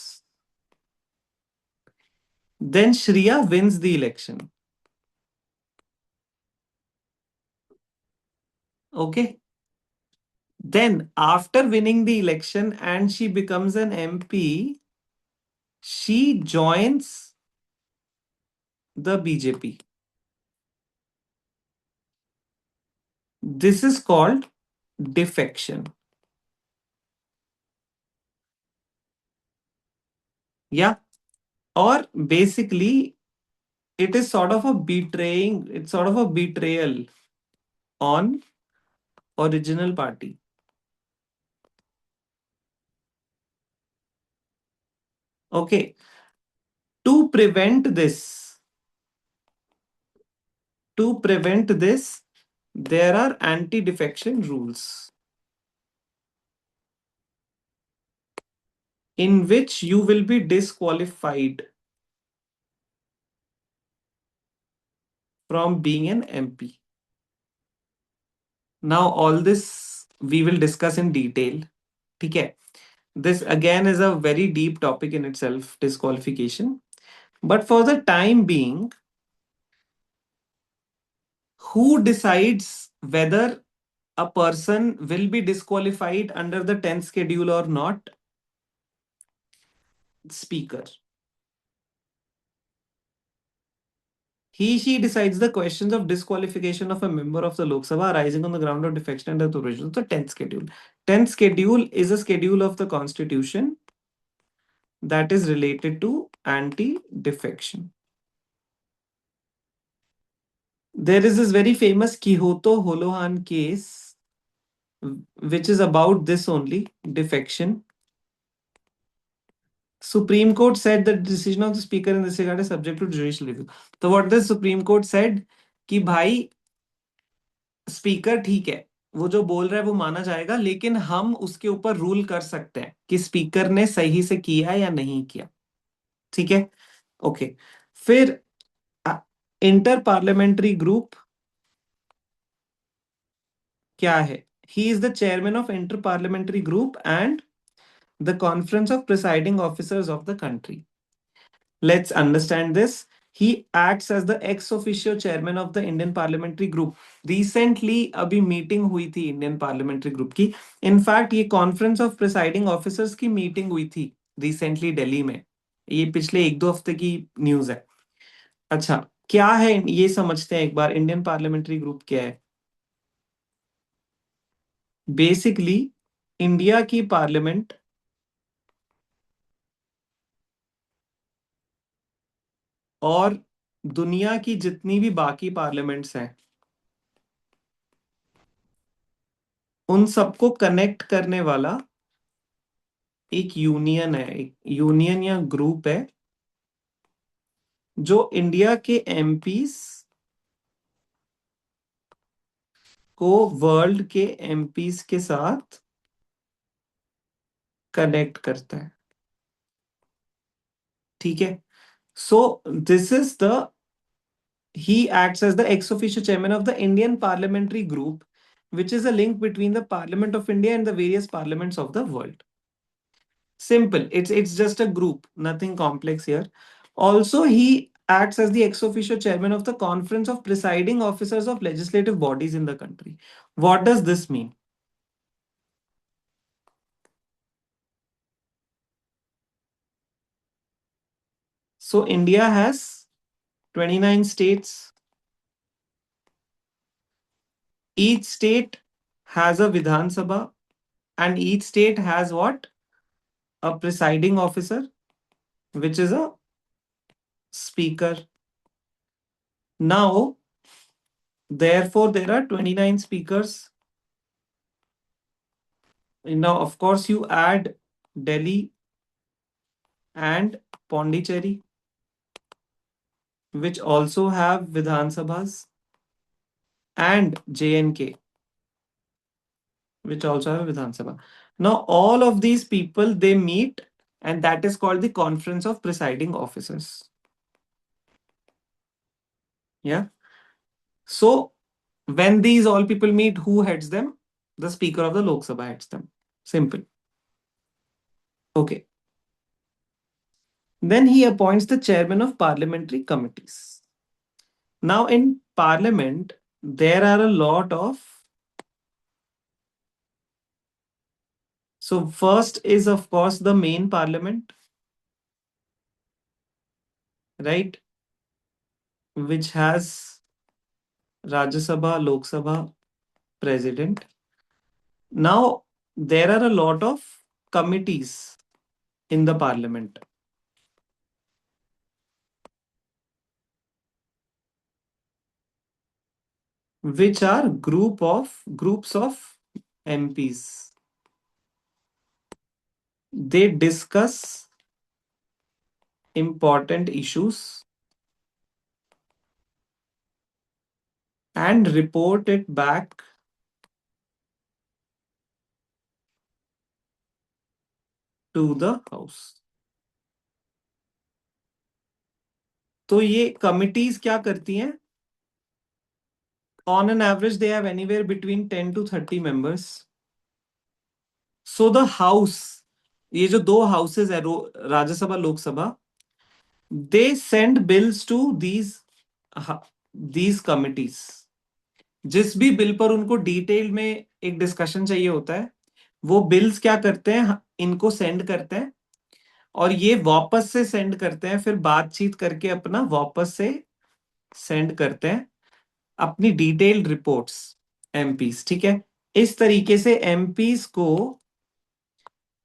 Then Shriya wins the election. Okay. Then after winning the election and she becomes an MP, she joins the BJP. This is called defection. Yeah. Or basically, it is sort of a betraying, it's sort of a betrayal on original party. Okay. To prevent this, to prevent this, there are anti-defection rules in which you will be disqualified from being an MP. Now, all this we will discuss in detail. Okay. This again is a very deep topic in itself, disqualification. But for the time being, who decides whether a person will be disqualified under the 10th schedule or not? Speaker. She decides the questions of disqualification of a member of the Lok Sabha arising on the ground of defection under the provisions of the 10th schedule. 10th schedule is a schedule of the constitution that is related to anti-defection. There is this very famous Kyoto Holohan case, which is about this only, defection. Supreme Court said that the decision of the speaker in this regard is subject to judicial review. So what the Supreme Court said कि भाई speaker ठीक है, वो जो बोल रहा है वो माना जाएगा, लेकिन हम उसके ऊपर रूल कर सकते हैं कि स्पीकर ने सही से किया या नहीं किया. ठीक है. ओके. फिर इंटर पार्लियामेंट्री ग्रुप क्या है? ही is the chairman of inter parliamentary group and the conference of presiding officers of the country. Let's understand this. He acts as the ex officio chairman of the Indian Parliamentary Group. Recently, अभी meeting हुई थी Indian parliamentary group की. In fact ये conference of presiding officers की meeting हुई थी recently Delhi में. ये पिछले 1-2 हफ्ते की न्यूज है. अच्छा, क्या है ये समझते हैं एक बार. इंडियन पार्लियामेंट्री ग्रुप क्या है? बेसिकली इंडिया की पार्लियामेंट और दुनिया की जितनी भी बाकी पार्लियामेंट्स हैं उन सबको कनेक्ट करने वाला एक यूनियन है, एक यूनियन या ग्रुप है जो इंडिया के एमपीस को वर्ल्ड के एमपीस के साथ कनेक्ट करता है. ठीक है. So this is the he acts as the ex officio chairman of the Indian Parliamentary Group, which is a link between the Parliament of India and the various parliaments of the world. Simple. It's just a group, nothing complex here. Also, he acts as the ex officio chairman of the conference of presiding officers of legislative bodies in the country. What does this mean? So India has 29 states. Each state has a Vidhan Sabha, and each state has what? A presiding officer, which is a speaker. Now, therefore, there are 29 speakers. Now, of course, you add Delhi and Pondicherry, which also have Vidhan Sabhas, and J&K, which also have Vidhan Sabha. Now, all of these people, they meet, and that is called the Conference of Presiding Officers. Yeah. So, when these all people meet, who heads them? The Speaker of the Lok Sabha heads them. Simple. Okay. Then he appoints the chairman of parliamentary committees. Now, in parliament, there are a lot of. So, first is, of course, the main parliament, right? Which has Rajya Sabha, Lok Sabha, president. Now, there are a lot of committees in the parliament, which are groups of MPs. They discuss important issues and report it back to the house. तो ये committees क्या करती हैं? On an average, they have anywhere between 10 to 30 members. So the house, ये जो दो houses है Rajya Sabha Lok Sabha, they send bills to these committees. जिस भी बिल पर उनको डिटेल में एक डिस्कशन चाहिए होता है, वो बिल्स क्या करते हैं, इनको सेंड करते हैं और ये वापस से सेंड करते हैं, फिर बातचीत करके अपना वापस से सेंड करते हैं अपनी डिटेल्ड रिपोर्ट्स एमपीस। ठीक है, इस तरीके से एमपीस को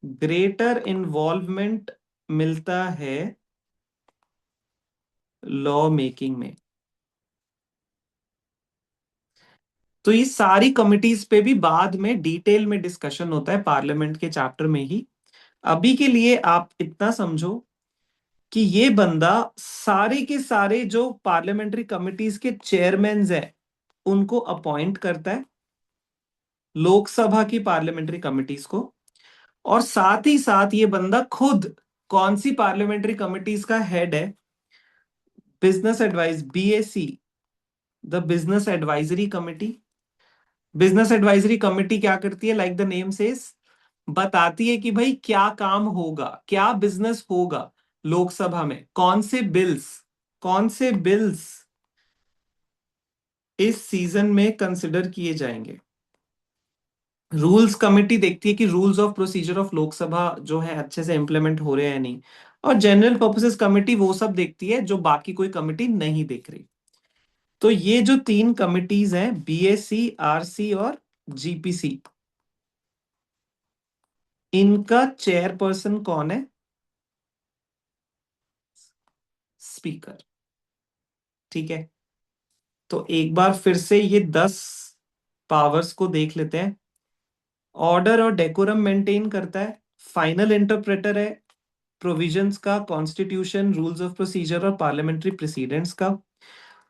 ग्रेटर इन्वॉल्वमेंट मिलता है लॉ मेकिंग में। तो ये सारी कमिटीज पे भी बाद में डिटेल में डिस्कशन होता है पार्लियामेंट के चैप्टर में ही। अभी के लिए आप इतना समझो कि ये बंदा सारे के सारे जो पार्लियामेंट्री कमिटीज के चेयरमैन हैं उनको अपॉइंट करता है, लोकसभा की पार्लियामेंट्री कमिटीज को। और साथ ही साथ ये बंदा खुद कौन सी पार्लियामेंट्री कमिटीज का हेड है? Business advice, BAC, the business advisory committee. Business advisory committee क्या करती है? लाइक द नेम सेज, बताती है कि भाई क्या काम होगा, क्या बिजनेस होगा लोकसभा में, कौन से बिल्स इस सीजन में कंसिडर किए जाएंगे। रूल्स कमेटी देखती है कि rules of procedure of Lok Sabha जो है अच्छे से इंप्लीमेंट हो रहे हैं या नहीं। और जनरल पर्पसेस कमेटी वो सब देखती है जो बाकी कोई कमेटी नहीं देख रही। तो ये जो तीन कमिटीज हैं, बीएससी, आरसी और जीपीसी, इनका चेयरपर्सन कौन है? स्पीकर। ठीक है, तो एक बार फिर से ये 10 पावर्स को देख लेते हैं। ऑर्डर और डेकोरम मेंटेन करता है, फाइनल इंटरप्रेटर है प्रोविजंस का, कॉन्स्टिट्यूशन, रूल्स ऑफ प्रोसीजर और पार्लियामेंट्री प्रेसिडेंट्स का।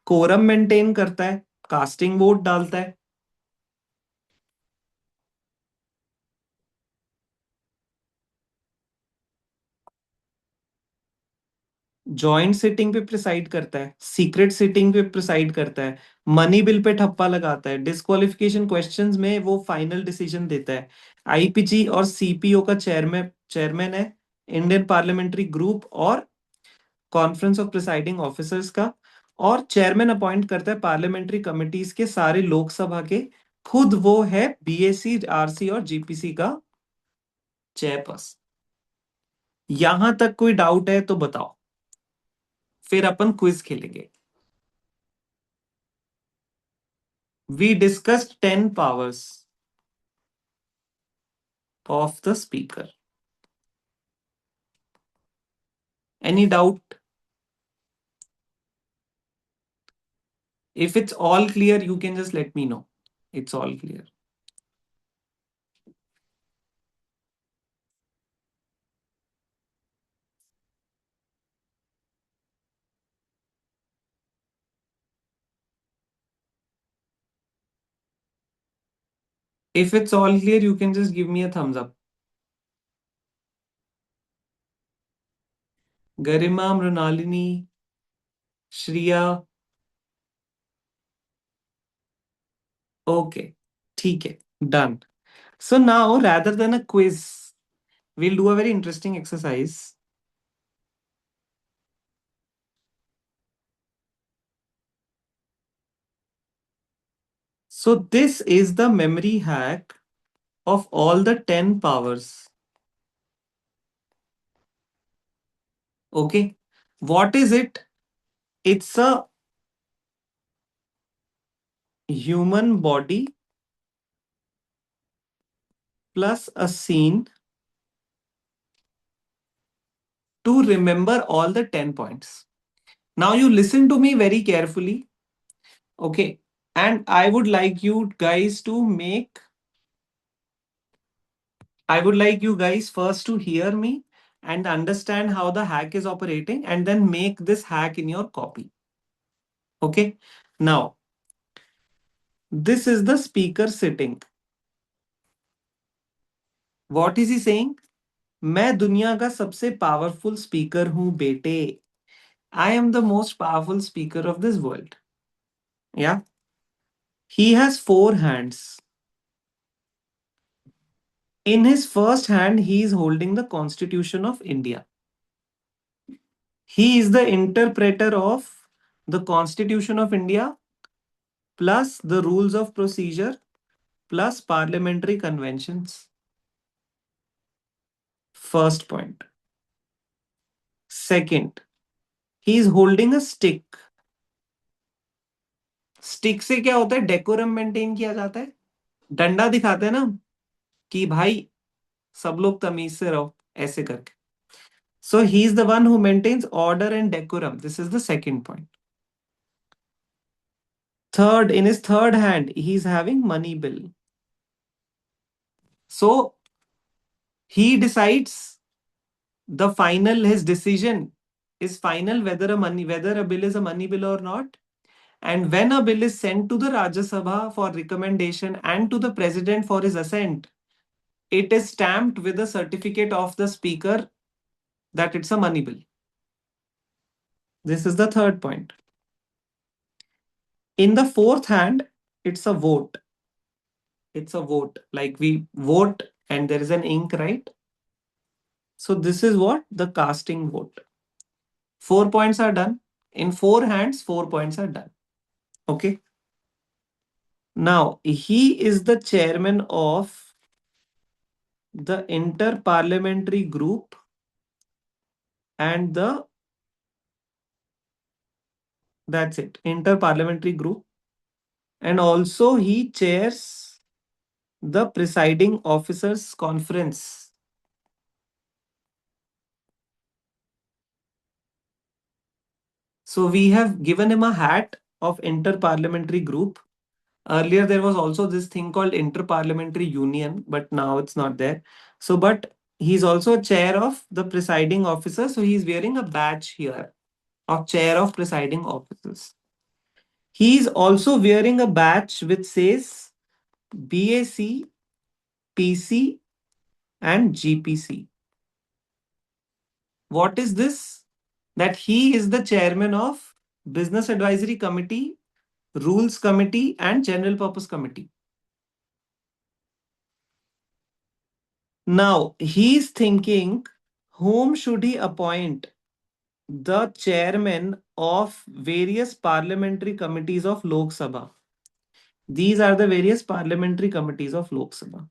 कोरम मेंटेन करता है, कास्टिंग वोट डालता है। जॉइंट सिटिंग पे प्रिसाइड करता है, सीक्रेट सिटिंग पे प्रिसाइड करता है, मनी बिल पे ठप्पा लगाता है, डिस्क्वालिफिकेशन क्वेश्चंस में वो फाइनल डिसीजन देता है। आईपीजी और सीपीओ का चेयरमैन चेयरमैन है, इंडियन पार्लियामेंट्री ग्रुप और कॉन्फ्रेंस ऑफ प्रिसाइडिंग ऑफिसर्स का। और चेयरमैन अपॉइंट करता है पार्लियामेंट्री कमिटीज के सारे लोकसभा के, खुद वो है बीएससी, आरसी और जीपीसी का चेयरपर्सन। यहां तक कोई डाउट है तो बताओ, फिर अपन क्विज खेलेंगे। We discussed 10 powers of the speaker. Any doubt? If it's all clear you can just let me know it's all clear. If it's all clear, you can just give me a thumbs up. Garima, Mrinalini, Shriya, okay, ठीक है, done. So now, rather than a quiz, we'll do a very interesting exercise. So this is the memory hack of all the 10 powers. Okay. What is it? It's a human body plus a scene to remember all the 10 points. Now you listen to me very carefully. Okay. And I would like you guys to make, I would like you guys first to hear me and understand how the hack is operating and then make this hack in your copy. Okay. Now, this is the speaker sitting. What is he saying? मैं दुनिया का सबसे powerful speaker हूं बेटे. I am the most powerful speaker of this world. Yeah. He has four hands. In his first hand, he is holding the Constitution of India. He is the interpreter of the Constitution of India plus the rules of procedure plus parliamentary conventions. First point. Second, he is holding a stick. Stick से क्या होता है? Decorum maintain किया जाता है. डंडा दिखाते हैं ना कि भाई सब लोग तमीज से रहो ऐसे करके. So he is the one who maintains order and decorum. This is the second point. Third, in his third hand, he is having money bill. So he decides the final, his decision is final whether a bill is a money bill or not. And when a bill is sent to the Rajya Sabha for recommendation and to the president for his assent, it is stamped with a certificate of the speaker that it's a money bill. This is the third point. In the fourth hand, it's a vote. It's a vote. Like we vote and there is an ink, right? So this is what the casting vote. 4 points are done. In four hands, 4 points are done. Okay. Now he is the chairman of the inter-parliamentary group and that's it, inter-parliamentary group. And also he chairs the presiding officers conference. So we have given him a hat of inter-parliamentary group. Earlier there was also this thing called inter-parliamentary union, but now it's not there. So but he's also chair of the presiding officer, so he's wearing a badge here of chair of presiding officers. He's also wearing a badge which says BAC, PC and GPC. What is this? That he is the chairman of Business Advisory Committee, Rules Committee and General Purpose Committee. Now he's thinking whom should he appoint the chairman of various parliamentary committees of Lok Sabha. These are the various parliamentary committees of Lok Sabha.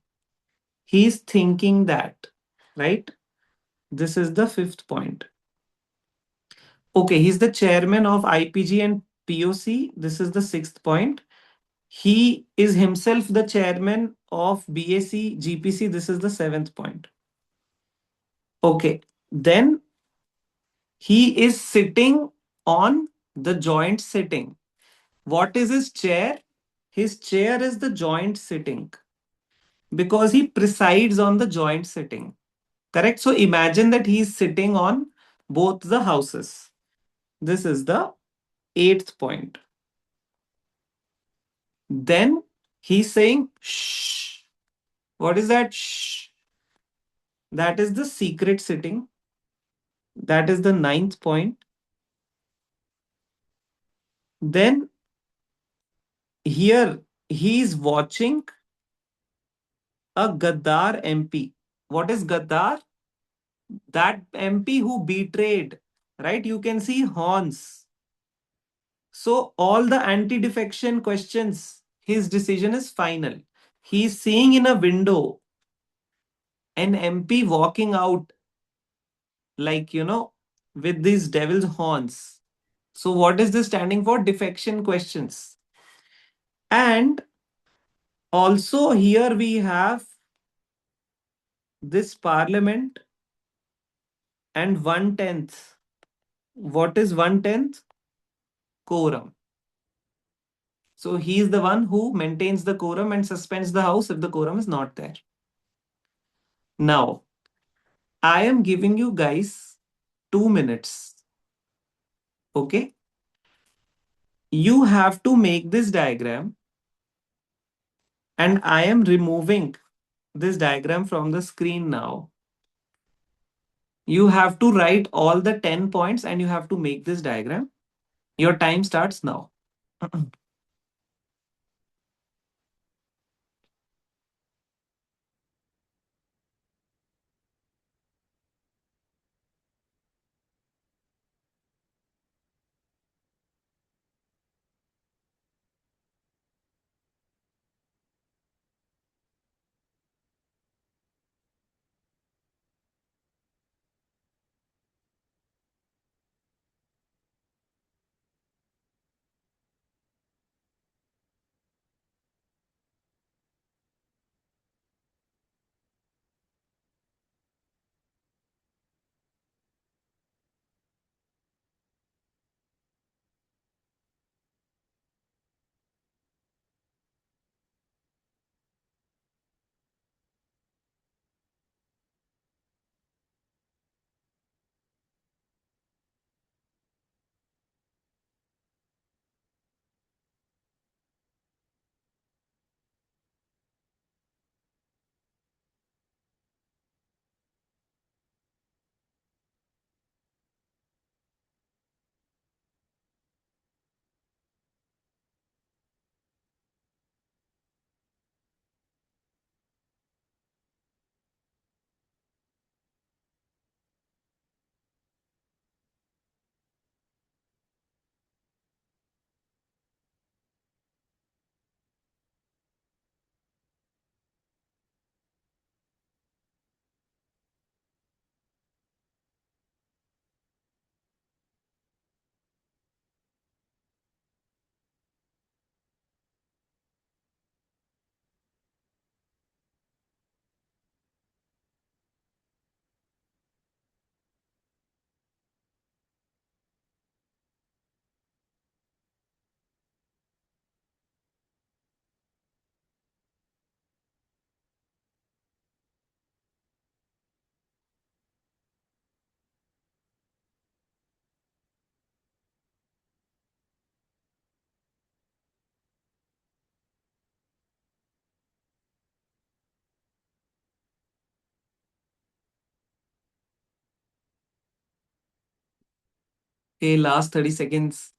He's thinking that, right? This is the fifth point. Okay, he's the chairman of IPG and POC. This is the sixth point. He is himself the chairman of BAC, GPC. This is the seventh point. Okay, then he is sitting on the joint sitting. What is his chair? His chair is the joint sitting because he presides on the joint sitting. Correct? So imagine that he is sitting on both the houses. This is the eighth point. Then he's saying, shh. What is that? Shh. That is the secret sitting. That is the ninth point. Then here he is watching a Gaddar MP. What is Gaddar? That MP who betrayed, right? You can see horns. So all the anti-defection questions his decision is final. He's seeing in a window an MP walking out, like, with these devil's horns. So, what is this standing for? Defection questions. And also, here we have this parliament and 1/10. What is 1/10? Quorum. So, he is the one who maintains the quorum and suspends the house if the quorum is not there. Now, I am giving you guys 2 minutes. Okay? You have to make this diagram, and I am removing this diagram from the screen now. You have to write all the 10 points and you have to make this diagram. Your time starts now. Okay, last 30 seconds.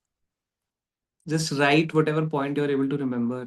Just write whatever point you're able to remember.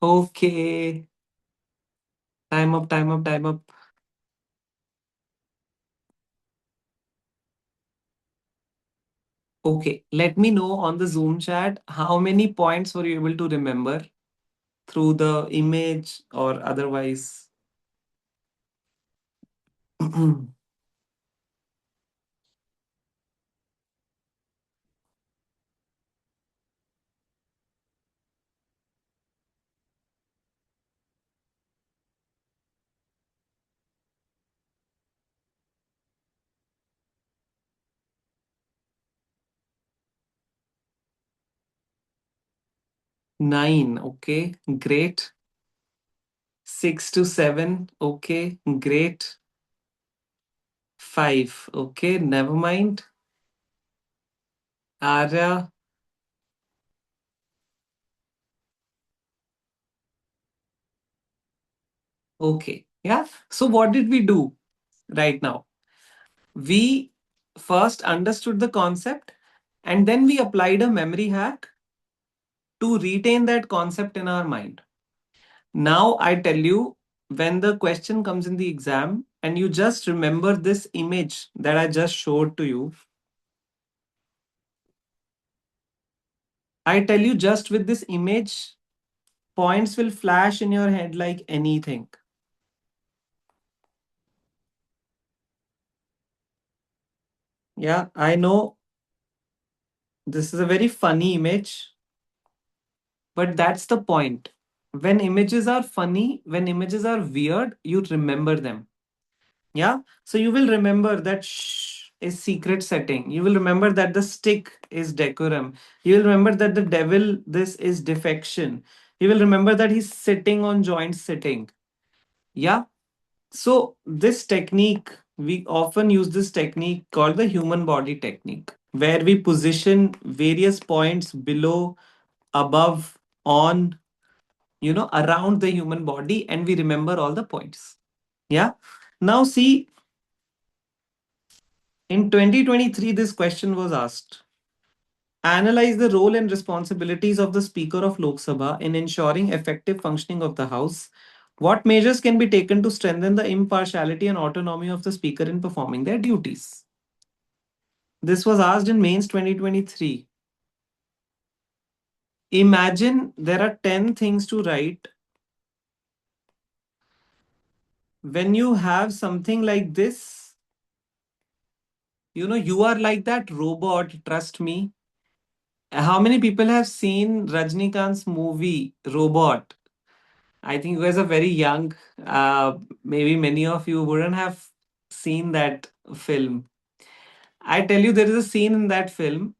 Okay. Time up, time up, time up. Okay, let me know on the Zoom chat how many points were you able to remember through the image or otherwise. 9. Okay, great. 6 to 7. Okay, great. 5. Okay, never mind. Arya. Okay. Yeah. So, what did we do right now? We first understood the concept and then we applied a memory hack to retain that concept in our mind. Now, I tell you, when the question comes in the exam and you just remember this image that I just showed to you, I tell you, just with this image, points will flash in your head like anything. Yeah, I know this is a very funny image, but that's the point. When images are funny, when images are weird, you remember them. Yeah. So you will remember that shh is secret setting. You will remember that the stick is decorum. You will remember that the devil, this is defection. You will remember that he's sitting on joint sitting. Yeah. So this technique, we often use this technique called the human body technique, where we position various points below, above, on, around the human body, and we remember all the points. Yeah. Now see, in 2023, this question was asked. Analyze the role and responsibilities of the Speaker of Lok Sabha in ensuring effective functioning of the House. What measures can be taken to strengthen the impartiality and autonomy of the Speaker in performing their duties? This was asked in Mains 2023. Imagine there are 10 things to write. When you have something like this, you are like that robot, trust me. How many people have seen Rajnikant's movie Robot? I think you guys are very young. Maybe many of you wouldn't have seen that film. I tell you, there is a scene in that film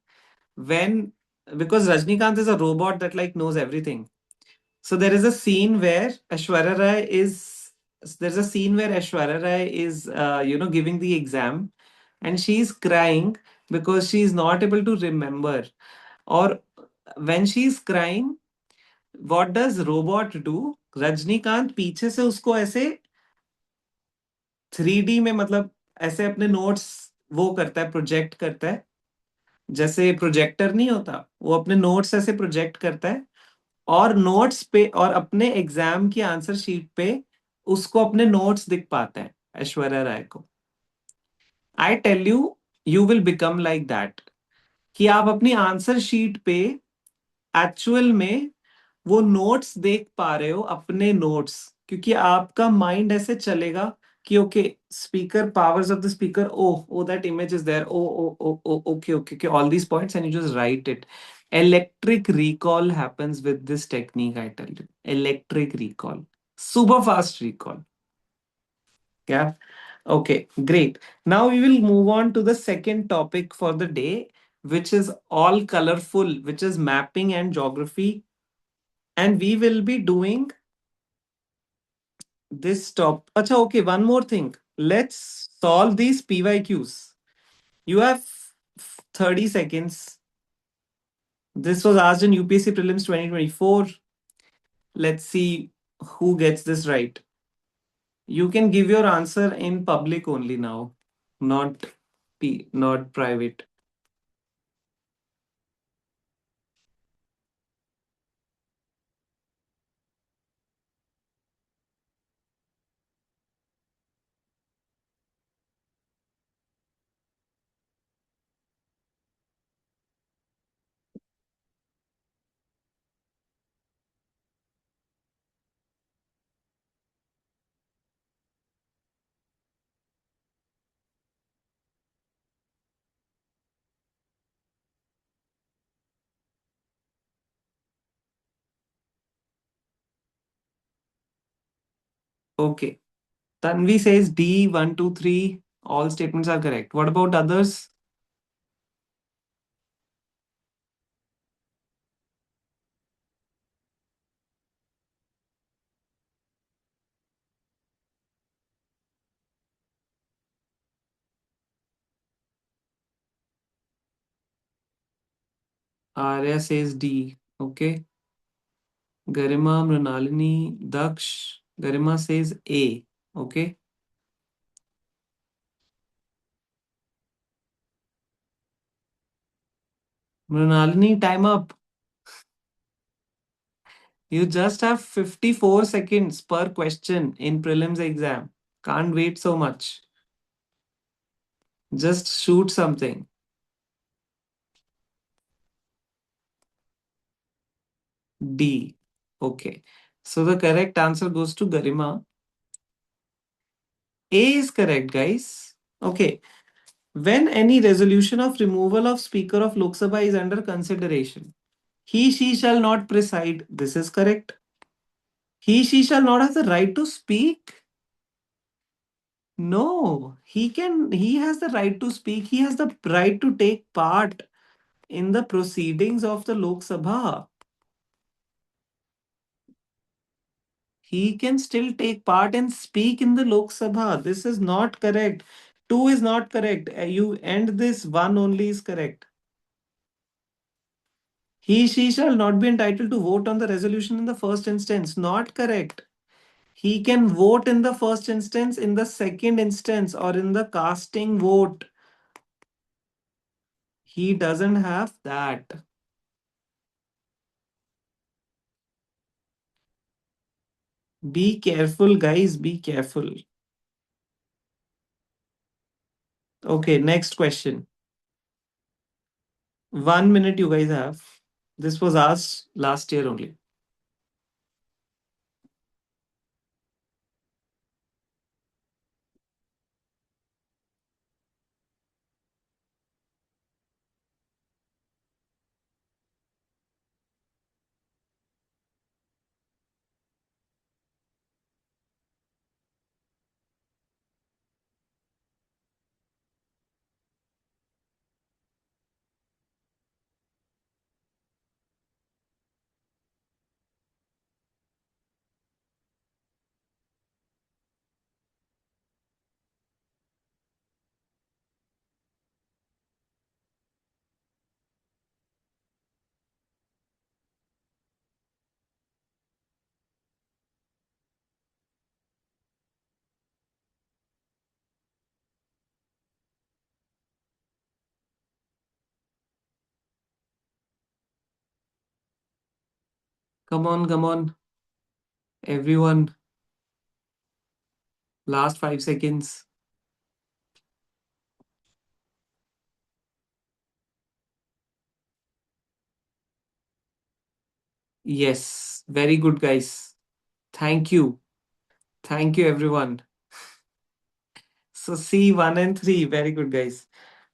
when, because Rajnikant is a robot that like knows everything. So there is a scene where Aishwarya Rai is, there's a scene where Aishwarya Rai is, giving the exam and she's crying because she's not able to remember. Or when she's crying, what does robot do? Rajinikanth पीछे से उसको ऐसे 3D में, मतलब ऐसे अपने notes वो करता है, प्रोजेक्ट करता है, जैसे प्रोजेक्टर नहीं होता, वो अपने नोट्स ऐसे प्रोजेक्ट करता है और नोट्स पे और अपने एग्जाम की आंसर शीट पे उसको अपने नोट्स दिख पाते हैं ऐश्वर्या राय को. I tell you will become like that, कि आप अपनी आंसर शीट पे एक्चुअल में वो नोट्स देख पा रहे हो, अपने नोट्स, क्योंकि आपका माइंड ऐसे चलेगा कि okay, speaker, powers of the speaker, oh oh that image is there, oh oh oh oh okay okay okay, all these points and you just write it. Electric recall happens with this technique, I tell you. Electric recall. Super fast recall. Yeah. Okay, great. Now we will move on to the second topic for the day, which is all colorful, which is mapping and geography. And we will be doing this top. Acha, okay, one more thing. Let's solve these PYQs. You have 30 seconds. This was asked in UPSC Prelims 2024. Let's see who gets this right. You can give your answer in public only now, not not private. Okay. Tanvi says D, 1, 2, 3. All statements are correct. What about others? Arya says D. Okay. Garima, Mrinalini, Daksh. Garima says A. Okay. Mrinalini, time up. You just have 54 seconds per question in prelims exam. Can't wait so much. Just shoot something. D. Okay. So the correct answer goes to Garima. A is correct, guys. Okay. When any resolution of removal of Speaker of Lok Sabha is under consideration, he, she shall not preside. This is correct. He, she shall not have the right to speak. No, he has the right to speak. He has the right to take part in the proceedings of the Lok Sabha. He can still take part and speak in the Lok Sabha. This is not correct. Two is not correct. You end this, one only is correct. He, she shall not be entitled to vote on the resolution in the first instance. Not correct. He can vote in the first instance, in the second instance, or in the casting vote. He doesn't have that. Be careful, guys. Be careful. Okay, next question. 1 minute you guys have. This was asked last year only. Come on, come on. Everyone, last 5 seconds. Yes, very good, guys. Thank you. Thank you, everyone. So, C1 and 3, very good, guys.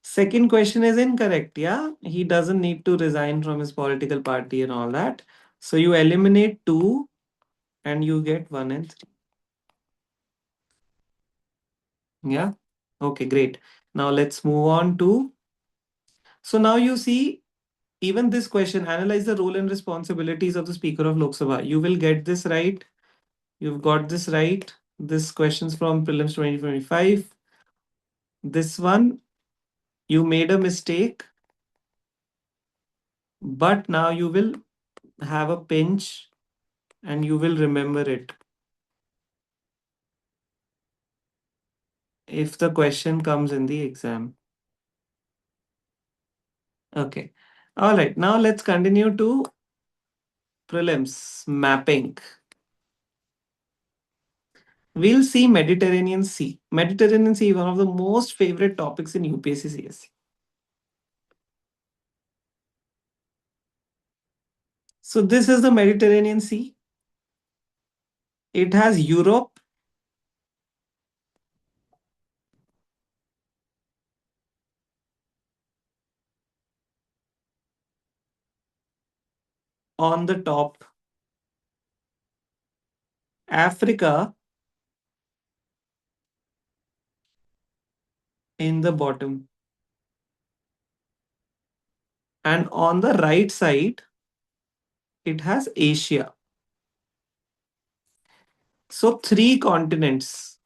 Second question is incorrect. Yeah, he doesn't need to resign from his political party and all that. So, you eliminate 2 and you get 1 and 3. Yeah. Okay, great. Now, let's move on to. So, now you see, even this question, analyze the role and responsibilities of the Speaker of Lok Sabha. You will get this right. You've got this right. This question's from prelims 2025. This one, you made a mistake, but now you will have a pinch and you will remember it if the question comes in the exam. Okay. All right. Now let's continue to prelims mapping. We'll see Mediterranean Sea. Mediterranean Sea, one of the most favorite topics in UPSC CSC. So this is the Mediterranean Sea. It has Europe on the top, Africa in the bottom, and on the right side, it has Asia. So three continents.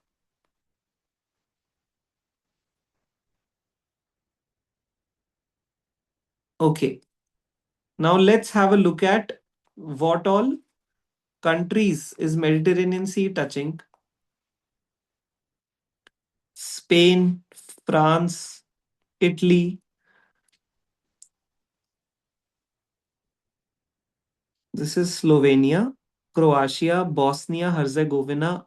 Okay. Now let's have a look at what all countries is Mediterranean Sea touching. Spain, France, Italy. This is Slovenia, Croatia, Bosnia Herzegovina,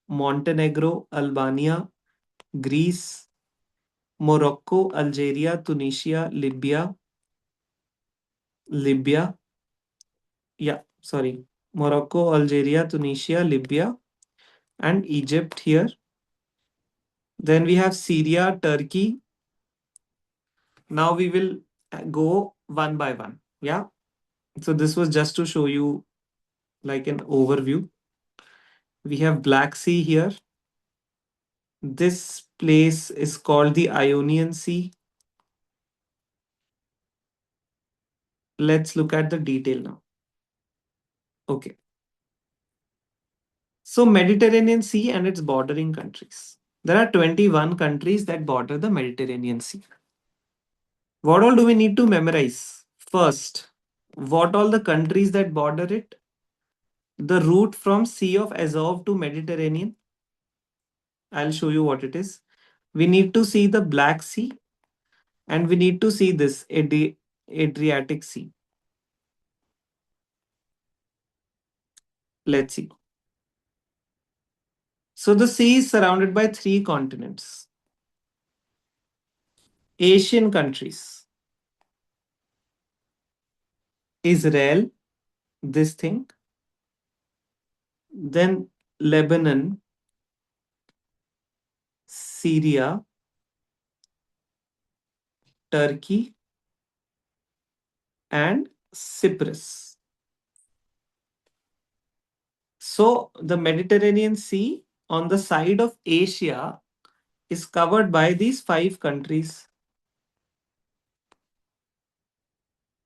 Montenegro, Albania, Greece, Morocco, Algeria, Tunisia, Libya. Yeah, sorry. Morocco, Algeria, Tunisia, Libya, and Egypt here. Then we have Syria, Turkey. Now we will go one by one. Yeah. So this was just to show you like an overview. We have Black Sea here. This place is called the Ionian Sea. Let's look at the detail now. Okay. So Mediterranean Sea and its bordering countries. There are 21 countries that border the Mediterranean Sea. What all do we need to memorize? First, what all the countries that border it? The route from Sea of Azov to Mediterranean. I'll show you what it is. We need to see the Black Sea and we need to see this Adriatic Sea. Let's see. So the sea is surrounded by three continents. Asian countries. Israel, this thing. Then Lebanon, Syria, Turkey, and Cyprus. So the Mediterranean Sea on the side of Asia is covered by these five countries.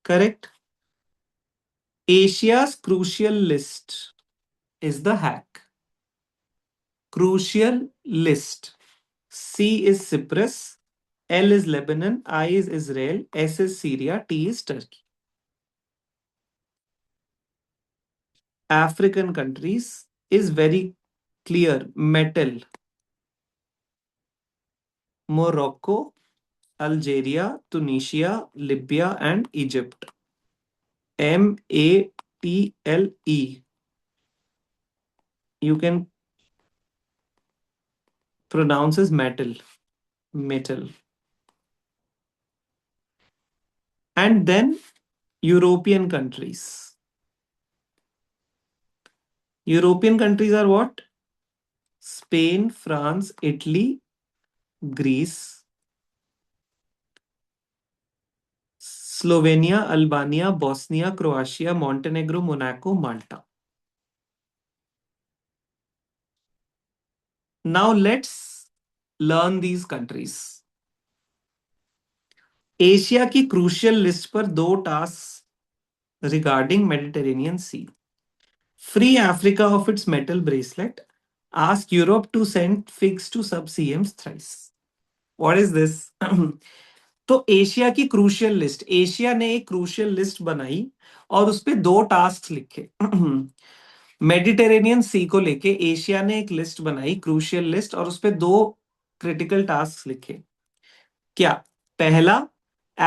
Correct? Asia's crucial list is the hack. Crucial list. C is Cyprus, L is Lebanon, I is Israel, S is Syria, T is Turkey. African countries is very clear. Metal. Morocco, Algeria, Tunisia, Libya, and Egypt. Matle. You can pronounce as metal. Metal. And then European countries. European countries are what? Spain, France, Italy, Greece, Slovenia, Albania, Bosnia, Croatia, Montenegro, Monaco, Malta. Now let's learn these countries. Asia की crucial list पर दो task regarding Mediterranean sea. Free Africa of its metal bracelet. Ask Europe to send figs to sub-CMs thrice. What is this? तो Asia की crucial list, Asia ने एक crucial list बनाई और उस पे दो टास्क लिखे. मेडिटेरेनियन सी को लेके एशिया ने एक लिस्ट बनाई, क्रूशियल लिस्ट, और उस पे दो क्रिटिकल टास्क लिखे. क्या? पहला,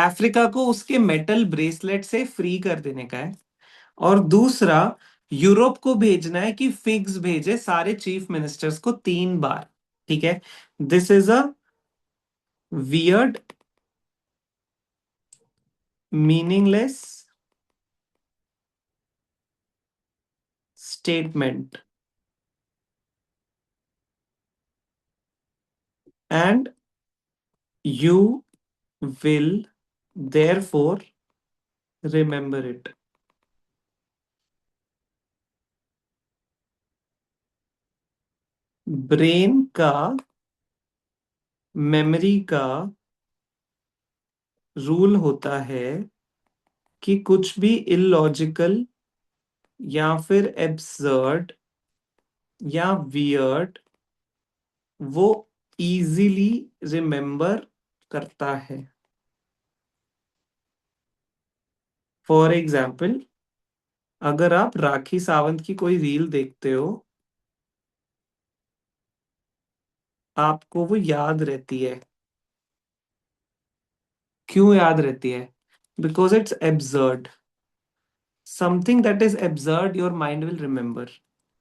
अफ्रीका को उसके मेटल ब्रेसलेट से फ्री कर देने का है, और दूसरा यूरोप को भेजना है कि फिग्स भेजे सारे चीफ मिनिस्टर्स को 3 बार. ठीक है. This is a weird, meaningless statement, and you will therefore remember it. Brain का, मेमोरी का रूल होता है कि कुछ भी इलॉजिकल या फिर एब्सर्ड या वियर्ड वो इजीली रिमेंबर करता है. फॉर एग्जाम्पल, अगर आप राखी सावंत की कोई रील देखते हो, आपको वो याद रहती है। क्यों याद रहती है? Because it's absurd. Something that is absurd your mind will remember.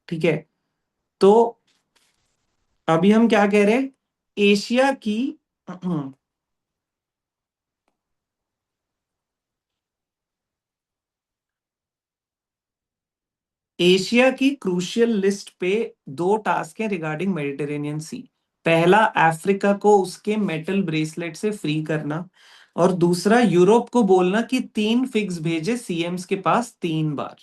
ठीक है। तो अभी हम क्या कह रहे हैं? एशिया की एशिया की क्रूशियल लिस्ट पे दो टास्क हैं रिगार्डिंग मेडिटेरेनियन सी। पहला, अफ्रीका को उसके मेटल ब्रेसलेट से फ्री करना, और दूसरा, यूरोप को बोलना कि 3 फिग्स भेजे सीएम्स के पास 3 बार।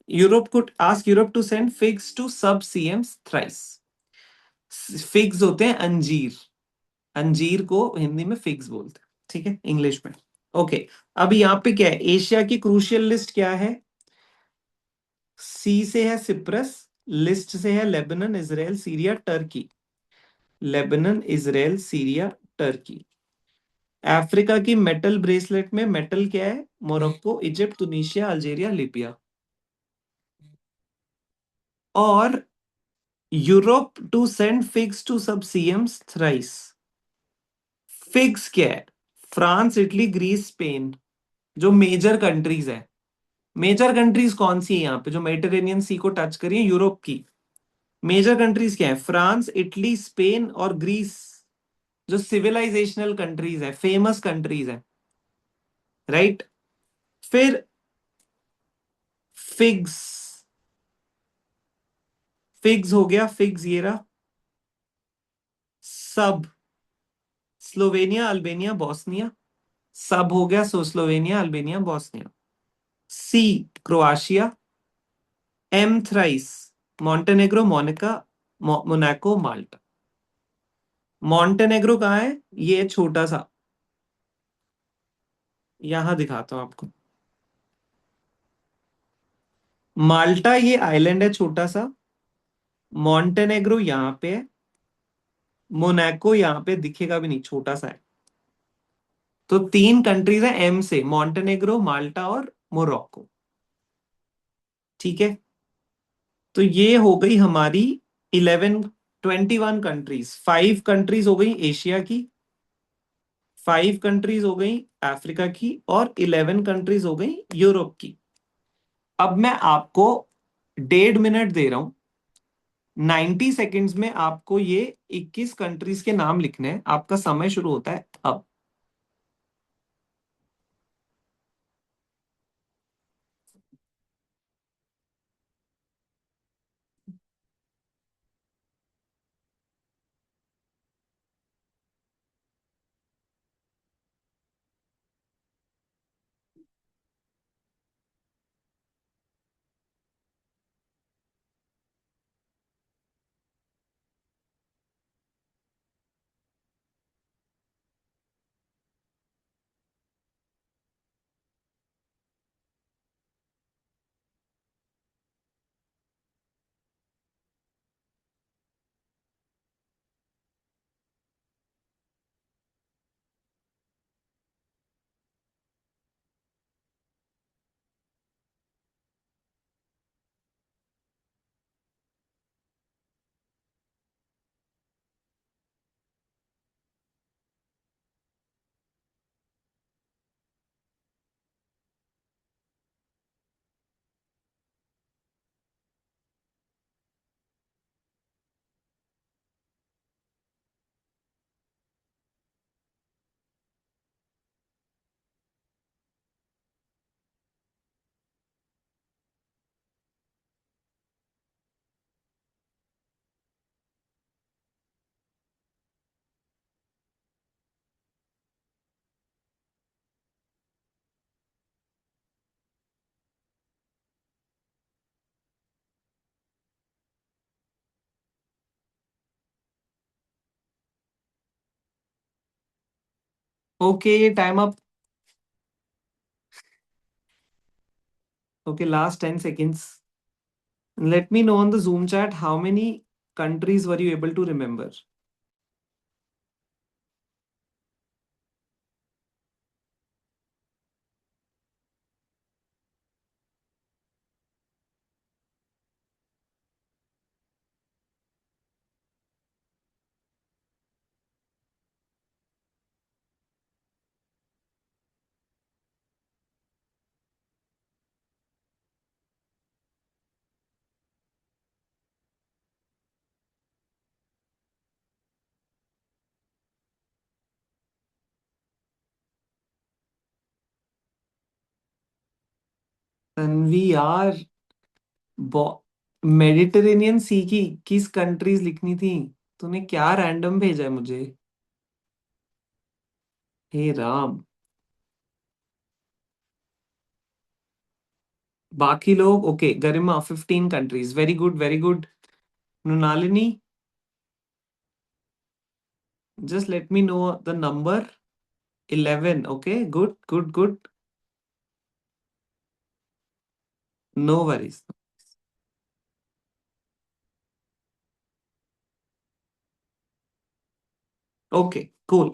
यूरोप को ask Europe to send figs to सब सीएम्स थ्राइस। फिग्स होते हैं अंजीर। अंजीर को हिंदी में फिग्स बोलते हैं, ठीक है, इंग्लिश में। ओके। अब यहाँ पे क्या है? एशिया की क्रूशियल लिस्ट क्या है? सी से है सिप्रस, लिस्ट से है Lebanon, Israel, Syria, Turkey. Lebanon, Israel, Syria, Turkey. Africa की मेटल ब्रेसलेट में मेटल क्या है? Morocco, Egypt, Tunisia, Algeria, Libya. और Europe to send figs to सब सीएम्स थ्राइस। फिग्स क्या है? फ्रांस, इटली, ग्रीस, स्पेन, जो मेजर कंट्रीज है। मेजर कंट्रीज कौन सी है यहाँ पे जो मेडिटेरेनियन सी को टच करी है? यूरोप की मेजर कंट्रीज क्या है? फ्रांस, इटली, स्पेन और ग्रीस, जो सिविलाइजेशनल कंट्रीज है, फेमस कंट्रीज है, राइट। फिर फिग्स, फिग्स हो गया, फिग्स ये रहा। सब, स्लोवेनिया, अल्बेनिया, बॉस्निया। सब हो गया, so Slovenia, Albania, Bosnia. C, Croatia. M, thrice, Montenegro, Monica, Monaco, Malta. Montenegro कहाँ है? ये है छोटा सा, यहां दिखाता हूं आपको। माल्टा ये आइलैंड है छोटा सा। मॉन्टेनेग्रो यहाँ पे है। मोनाको यहाँ पे दिखेगा भी नहीं, छोटा सा है। तो 3 कंट्रीज है एम से, मॉन्टेनेग्रो, माल्टा और मोरक्को। ठीक है। तो ये हो गई हमारी 21 कंट्रीज। 5 कंट्रीज हो गई एशिया की, 5 कंट्रीज हो गई अफ्रीका की, और 11 कंट्रीज हो गई यूरोप की। अब मैं आपको 1.5 मिनट दे रहा हूं। 90 सेकेंड्स में आपको ये 21 कंट्रीज के नाम लिखने हैं। आपका समय शुरू होता है अब। Okay, time up. Okay, last 10 seconds. Let me know on the Zoom chat how many countries were you able to remember? Tanvi यार, मेडिटेरेनियन सी की 21 कंट्रीज लिखनी थी। तूने क्या रैंडम भेजा है मुझे। हे राम। बाकी लोग okay, Garima 15 countries, very good very good. Mrinalini, just let me know the number. 11, okay, good good good, no worries. Okay, cool.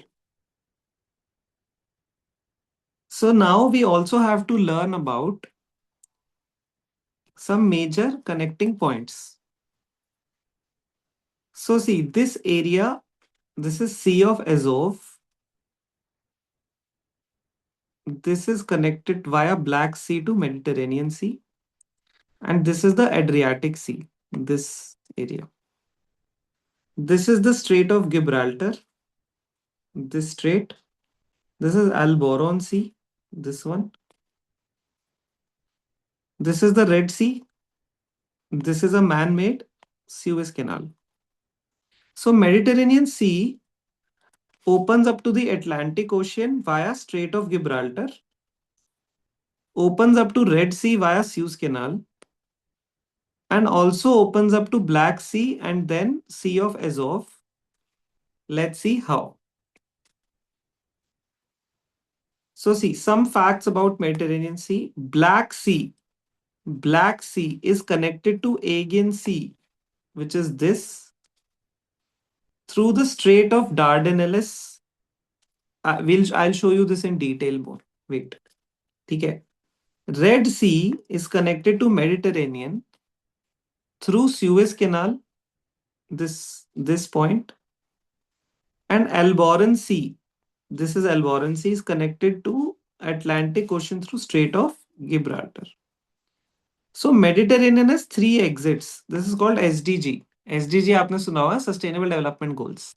So now we also have to learn about some major connecting points. So see this area, this is Sea of Azov. This is connected via Black Sea to Mediterranean Sea, and this is the Adriatic Sea, this area. This is the Strait of Gibraltar, this strait. This is Alboran Sea, this one. This is the Red Sea. This is a man-made Suez Canal. So Mediterranean Sea opens up to the Atlantic Ocean via Strait of Gibraltar, opens up to Red Sea via Suez Canal, and also opens up to Black Sea and then Sea of Azov. Let's see how. So see some facts about Mediterranean Sea. Black Sea is connected to Aegean Sea, which is this, through the Strait of Dardanelles. I'll show you this in detail more. Wait. ठीक है. Red Sea is connected to Mediterranean through Suez Canal, this point, and Alboran Sea. This is Alboran Sea is connected to Atlantic Ocean through Strait of Gibraltar. So Mediterranean has three exits. This is called SDG. SDG आपने सुना होगा, Sustainable Development Goals.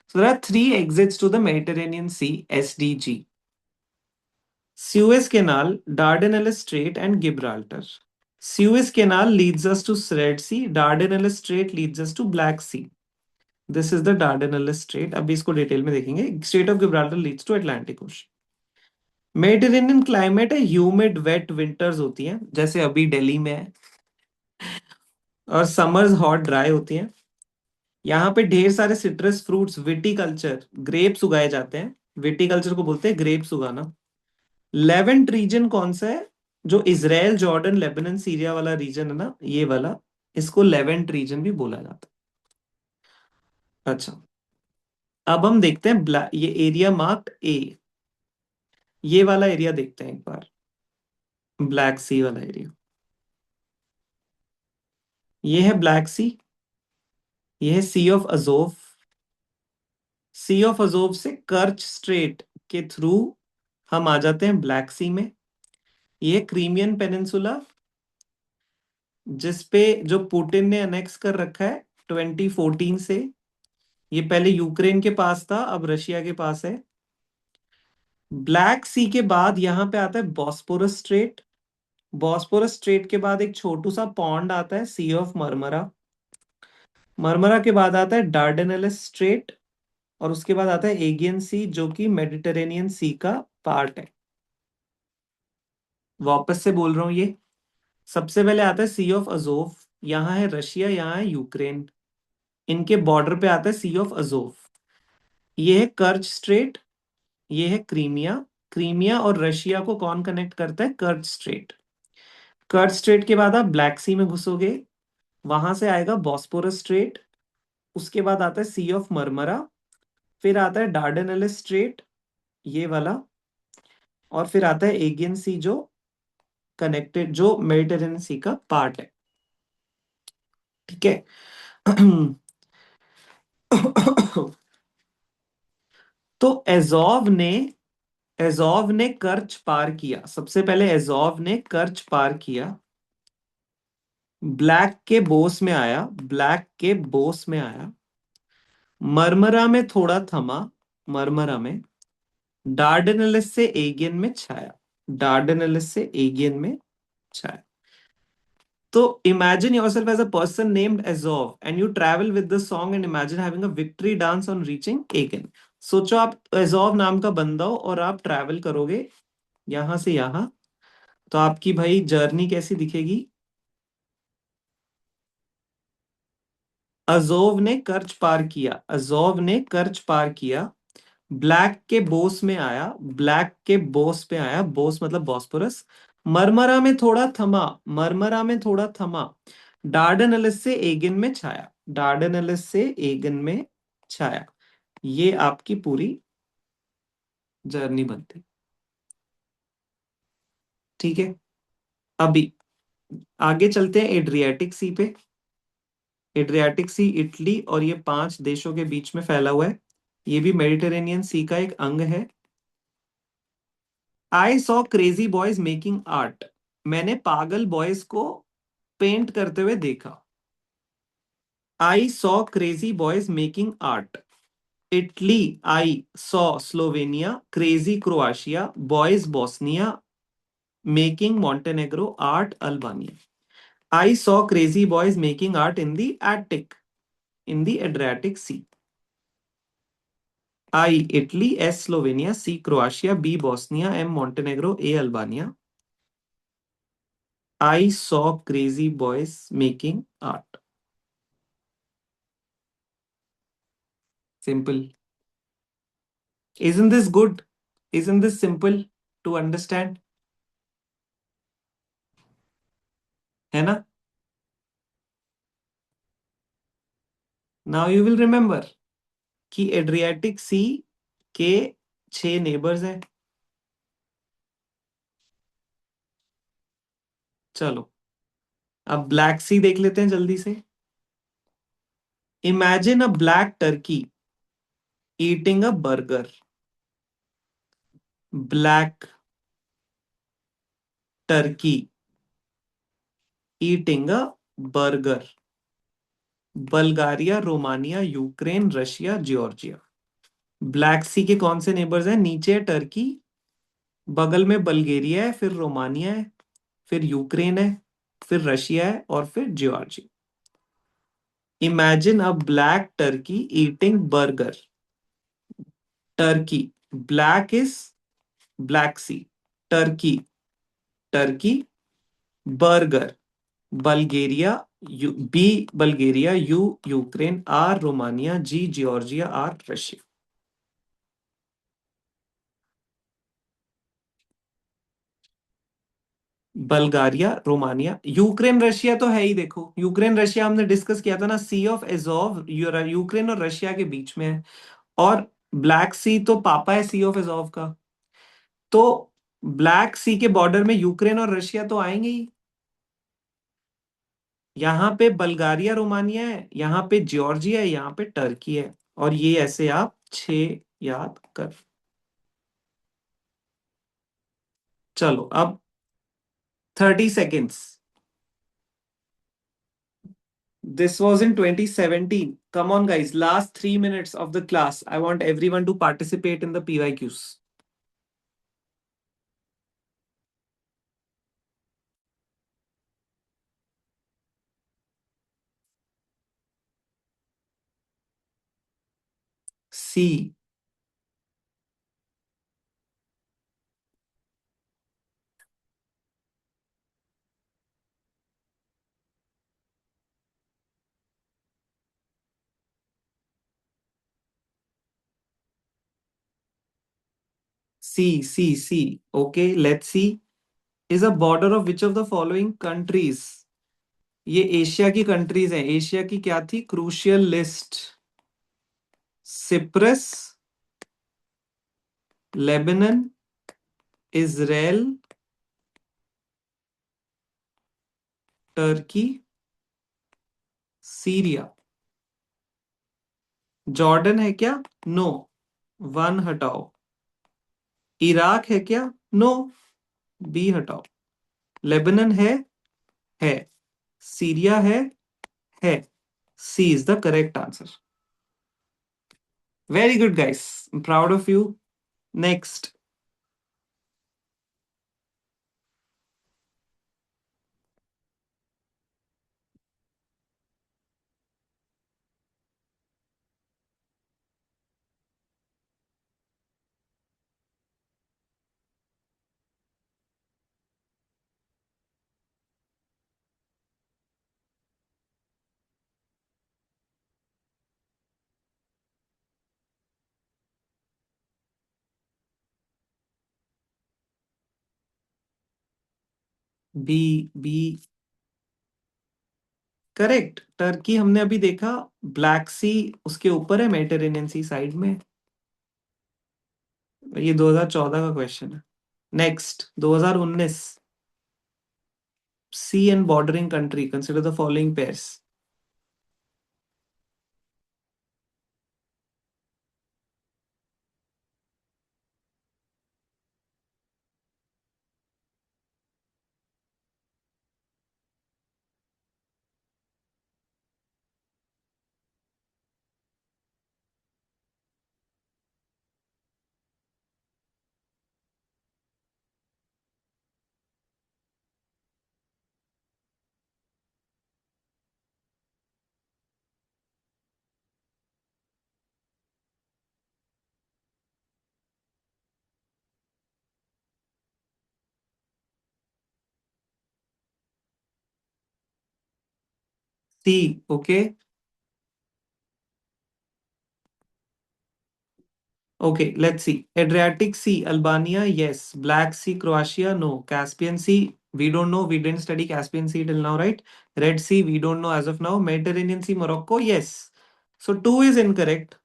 So there are three exits to the Mediterranean Sea, SDG. Suez Canal, Dardanelles Strait, and Gibraltar. Suez Canal leads us to Red Sea. Dardanelles Strait leads us to Black Sea. This is the Dardanelles Strait. अभी इसको detail में देखेंगे. Strait of Gibraltar leads to Atlantic Ocean. Mediterranean climate है, humid wait winters होती हैं जैसे अभी दिल्ली में है, और समर्स हॉट ड्राई होती हैं. यहाँ पे ढेर सारे सिट्रस फ्रूट्स, विटिकल्चर, ग्रेप्स उगाए जाते हैं. विटिकल्चर को बोलते हैं ग्रेप्स उगाना. लेवेंट रीजन कौन सा है? जो इजराइल, जॉर्डन, लेबनान, सीरिया वाला रीजन है ना, ये वाला, इसको लेवेंट रीजन भी बोला जाता है. अच्छा, अब हम देखते हैं ये एरिया मार्क्ड ए. ये वाला एरिया देखते हैं एक बार. ब्लैक सी वाला एरिया. ये है ब्लैक सी. ये है Sea of Azov. Sea of Azov से कर्च स्ट्रेट के थ्रू हम आ जाते हैं ब्लैक सी में. ये क्रीमियन पेनिनसुला, जिसपे जो पुतिन ने अनेक्स कर रखा है 2014 से. ये पहले यूक्रेन के पास था, अब रशिया के पास है. ब्लैक सी के बाद यहां पे आता है बॉस्पोरस स्ट्रेट. बॉस्पोरस स्ट्रेट के बाद एक छोटू सा पॉन्ड आता है, सी ऑफ मरमरा. मरमरा के बाद आता है डार्डेनेलिस स्ट्रेट, और उसके बाद आता है एगियन सी, जो कि मेडिटेरेनियन सी का पार्ट है. वापस से बोल रहा हूं ये. सबसे पहले आता है सी ऑफ अजोव. यहाँ है रशिया, यहाँ है यूक्रेन. इनके बॉर्डर पे आता है सी ऑफ अजोव. ये है कर्च स्ट्रेट. ये है क्रीमिया. क्रीमिया और रशिया को कौन कनेक्ट करता है? कर्च स्ट्रेट. कर्च स्ट्रेट के बाद आप ब्लैक सी में घुसोगे. वहां से आएगा बॉस्पोरस स्ट्रेट. उसके बाद आता है सी ऑफ मरमरा. फिर आता है डार्डेनेलिस स्ट्रेट, ये वाला. और फिर आता है एगियन सी, जो कनेक्टेड, जो मेडिटेरेनियन सी का पार्ट है. ठीक है. तो एजोव ने कर्च पार किया. सबसे पहले एजोव ने कर्च पार किया, ब्लैक के बोस में आया. ब्लैक के बोस में आया, मरमरा में थोड़ा थमा. मरमरा में डार्डेनेलिस से एगियन में छाया. डार्डेनेलिस से एगियन में छाया। तो imagine yourself as a person named Azov and you travel with the song and imagine having a victory dance on reaching Agen. सोचो आप Azov नाम का बंदा हो और आप ट्रैवल करोगे यहां से यहां, तो आपकी भाई जर्नी कैसी दिखेगी? अजोव ने कर्च पार किया, अजोव ने कर्च पार किया, ब्लैक के बोस में आया, ब्लैक के बोस पे आया, बोस मतलब बॉस्पोरस, मरमरा में थोड़ा थमा, मरमरा में थोड़ा थमा, डार्डनलिस से एगन में छाया, डार्डनलिस से एगन में छाया। ये आपकी पूरी जर्नी बनती। ठीक है, अभी आगे चलते हैं एड्रियाटिक सी पे। एड्रियाटिक सी इटली और ये 5 देशों के बीच में फैला हुआ है। ये भी मेडिटेरेनियन सी का एक अंग है। I saw crazy boys making art, मैंने पागल बॉयज को पेंट करते हुए देखा। I saw crazy boys making art. Italy I saw Slovenia, crazy Croatia, boys Bosnia, making Montenegro, art Albania. I saw crazy boys making art in the Attic, in the Adriatic Sea. I Italy, S Slovenia, C Croatia, B Bosnia, M Montenegro, A Albania. I saw crazy boys making art. Simple. Isn't this good? Isn't this simple to understand? है ना? Now you will remember कि Adriatic सी के 6 neighbours हैं। चलो अब black सी देख लेते हैं जल्दी से। Imagine a black turkey eating a burger. Black turkey eating a burger. Bulgaria, Romania, Ukraine, Russia, Georgia. Black Sea के कौन से नेबर्स हैं? नीचे है टर्की, बगल में बल्गेरिया है, फिर रोमानिया है, फिर यूक्रेन है, फिर रशिया है और फिर Georgia. Imagine a black turkey eating burger. Turkey, black is black sea, Turkey, Turkey, burger, Bulgaria, B Bulgaria, U Ukraine, R Romania, G Georgia, R Russia. Bulgaria, Romania, Ukraine, Russia तो है ही। देखो Ukraine Russia हमने discuss किया था ना, सी of Azov Ukraine और Russia के बीच में है। और ब्लैक सी तो पापा है सी ऑफ एजोव का। तो ब्लैक सी के बॉर्डर में यूक्रेन और रशिया तो आएंगे ही। यहाँ पे बल्गारिया रोमानिया है, यहाँ पे जॉर्जिया है, यहाँ पे टर्की है। और ये ऐसे आप 6 याद कर। चलो अब 30 seconds। This was in 2017. Come on, guys. Last 3 minutes of the class. I want everyone to participate in the PYQs. C. C. C. C. Okay, let's see. Is a border of which of the following countries? ये Asia की countries हैं। Asia की क्या थी crucial list? Cyprus, Lebanon, Israel, Turkey, Syria. Jordan है क्या? No, 1 हटाओ। Iraq है क्या? नो, बी हटाओ। लेबनान है। सीरिया है। C is the correct answer. Very good guys, proud of you. Next. B B correct. Turkey हमने अभी देखा, ब्लैक सी उसके ऊपर है, मेडिटेरेनियन सी साइड में। ये 2014 का क्वेश्चन है। Next 2019, sea and bordering country, consider the following pairs. Sea, okay. Okay, let's see. Adriatic Sea, Albania, yes. Black Sea, Croatia, no. Caspian Sea, we don't know. We didn't study Caspian Sea till now, right? Red Sea, we don't know as of now. Mediterranean Sea, Morocco, yes. So two is incorrect.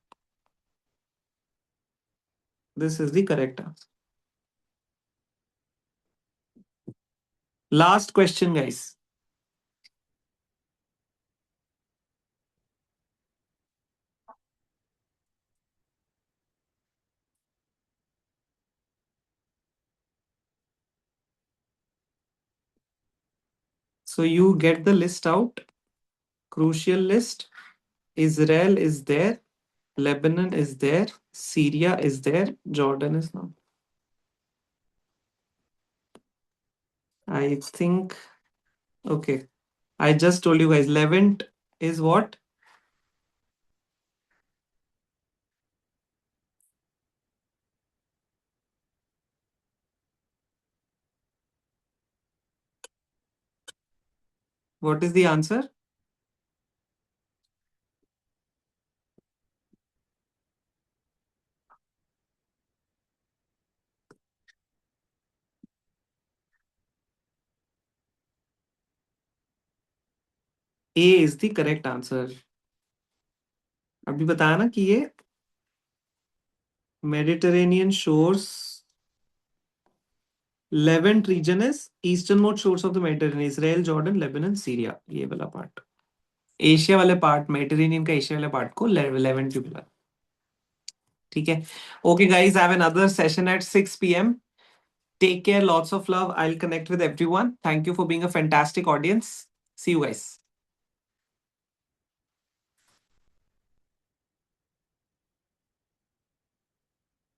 This is the correct answer. Last question, guys. So you get the list out. Crucial list. Israel is there. Lebanon is there. Syria is there. Jordan is not. I think, okay. I just told you guys, Levant is what? What is the answer? A is the correct answer. अभी बताया ना कि ये Mediterranean shores, Levant region is eastern most shores of the Mediterranean, Israel, Jordan, Lebanon, Syria, ये वाला part. Asia वाले part, Mediterranean का Asia वाले पार्ट को लेवेंट भी बोला। ठीक है। Okay guys, have another session at 6 p.m. Take care, lots of love. I'll connect with everyone. Thank you for being a fantastic audience. See you guys.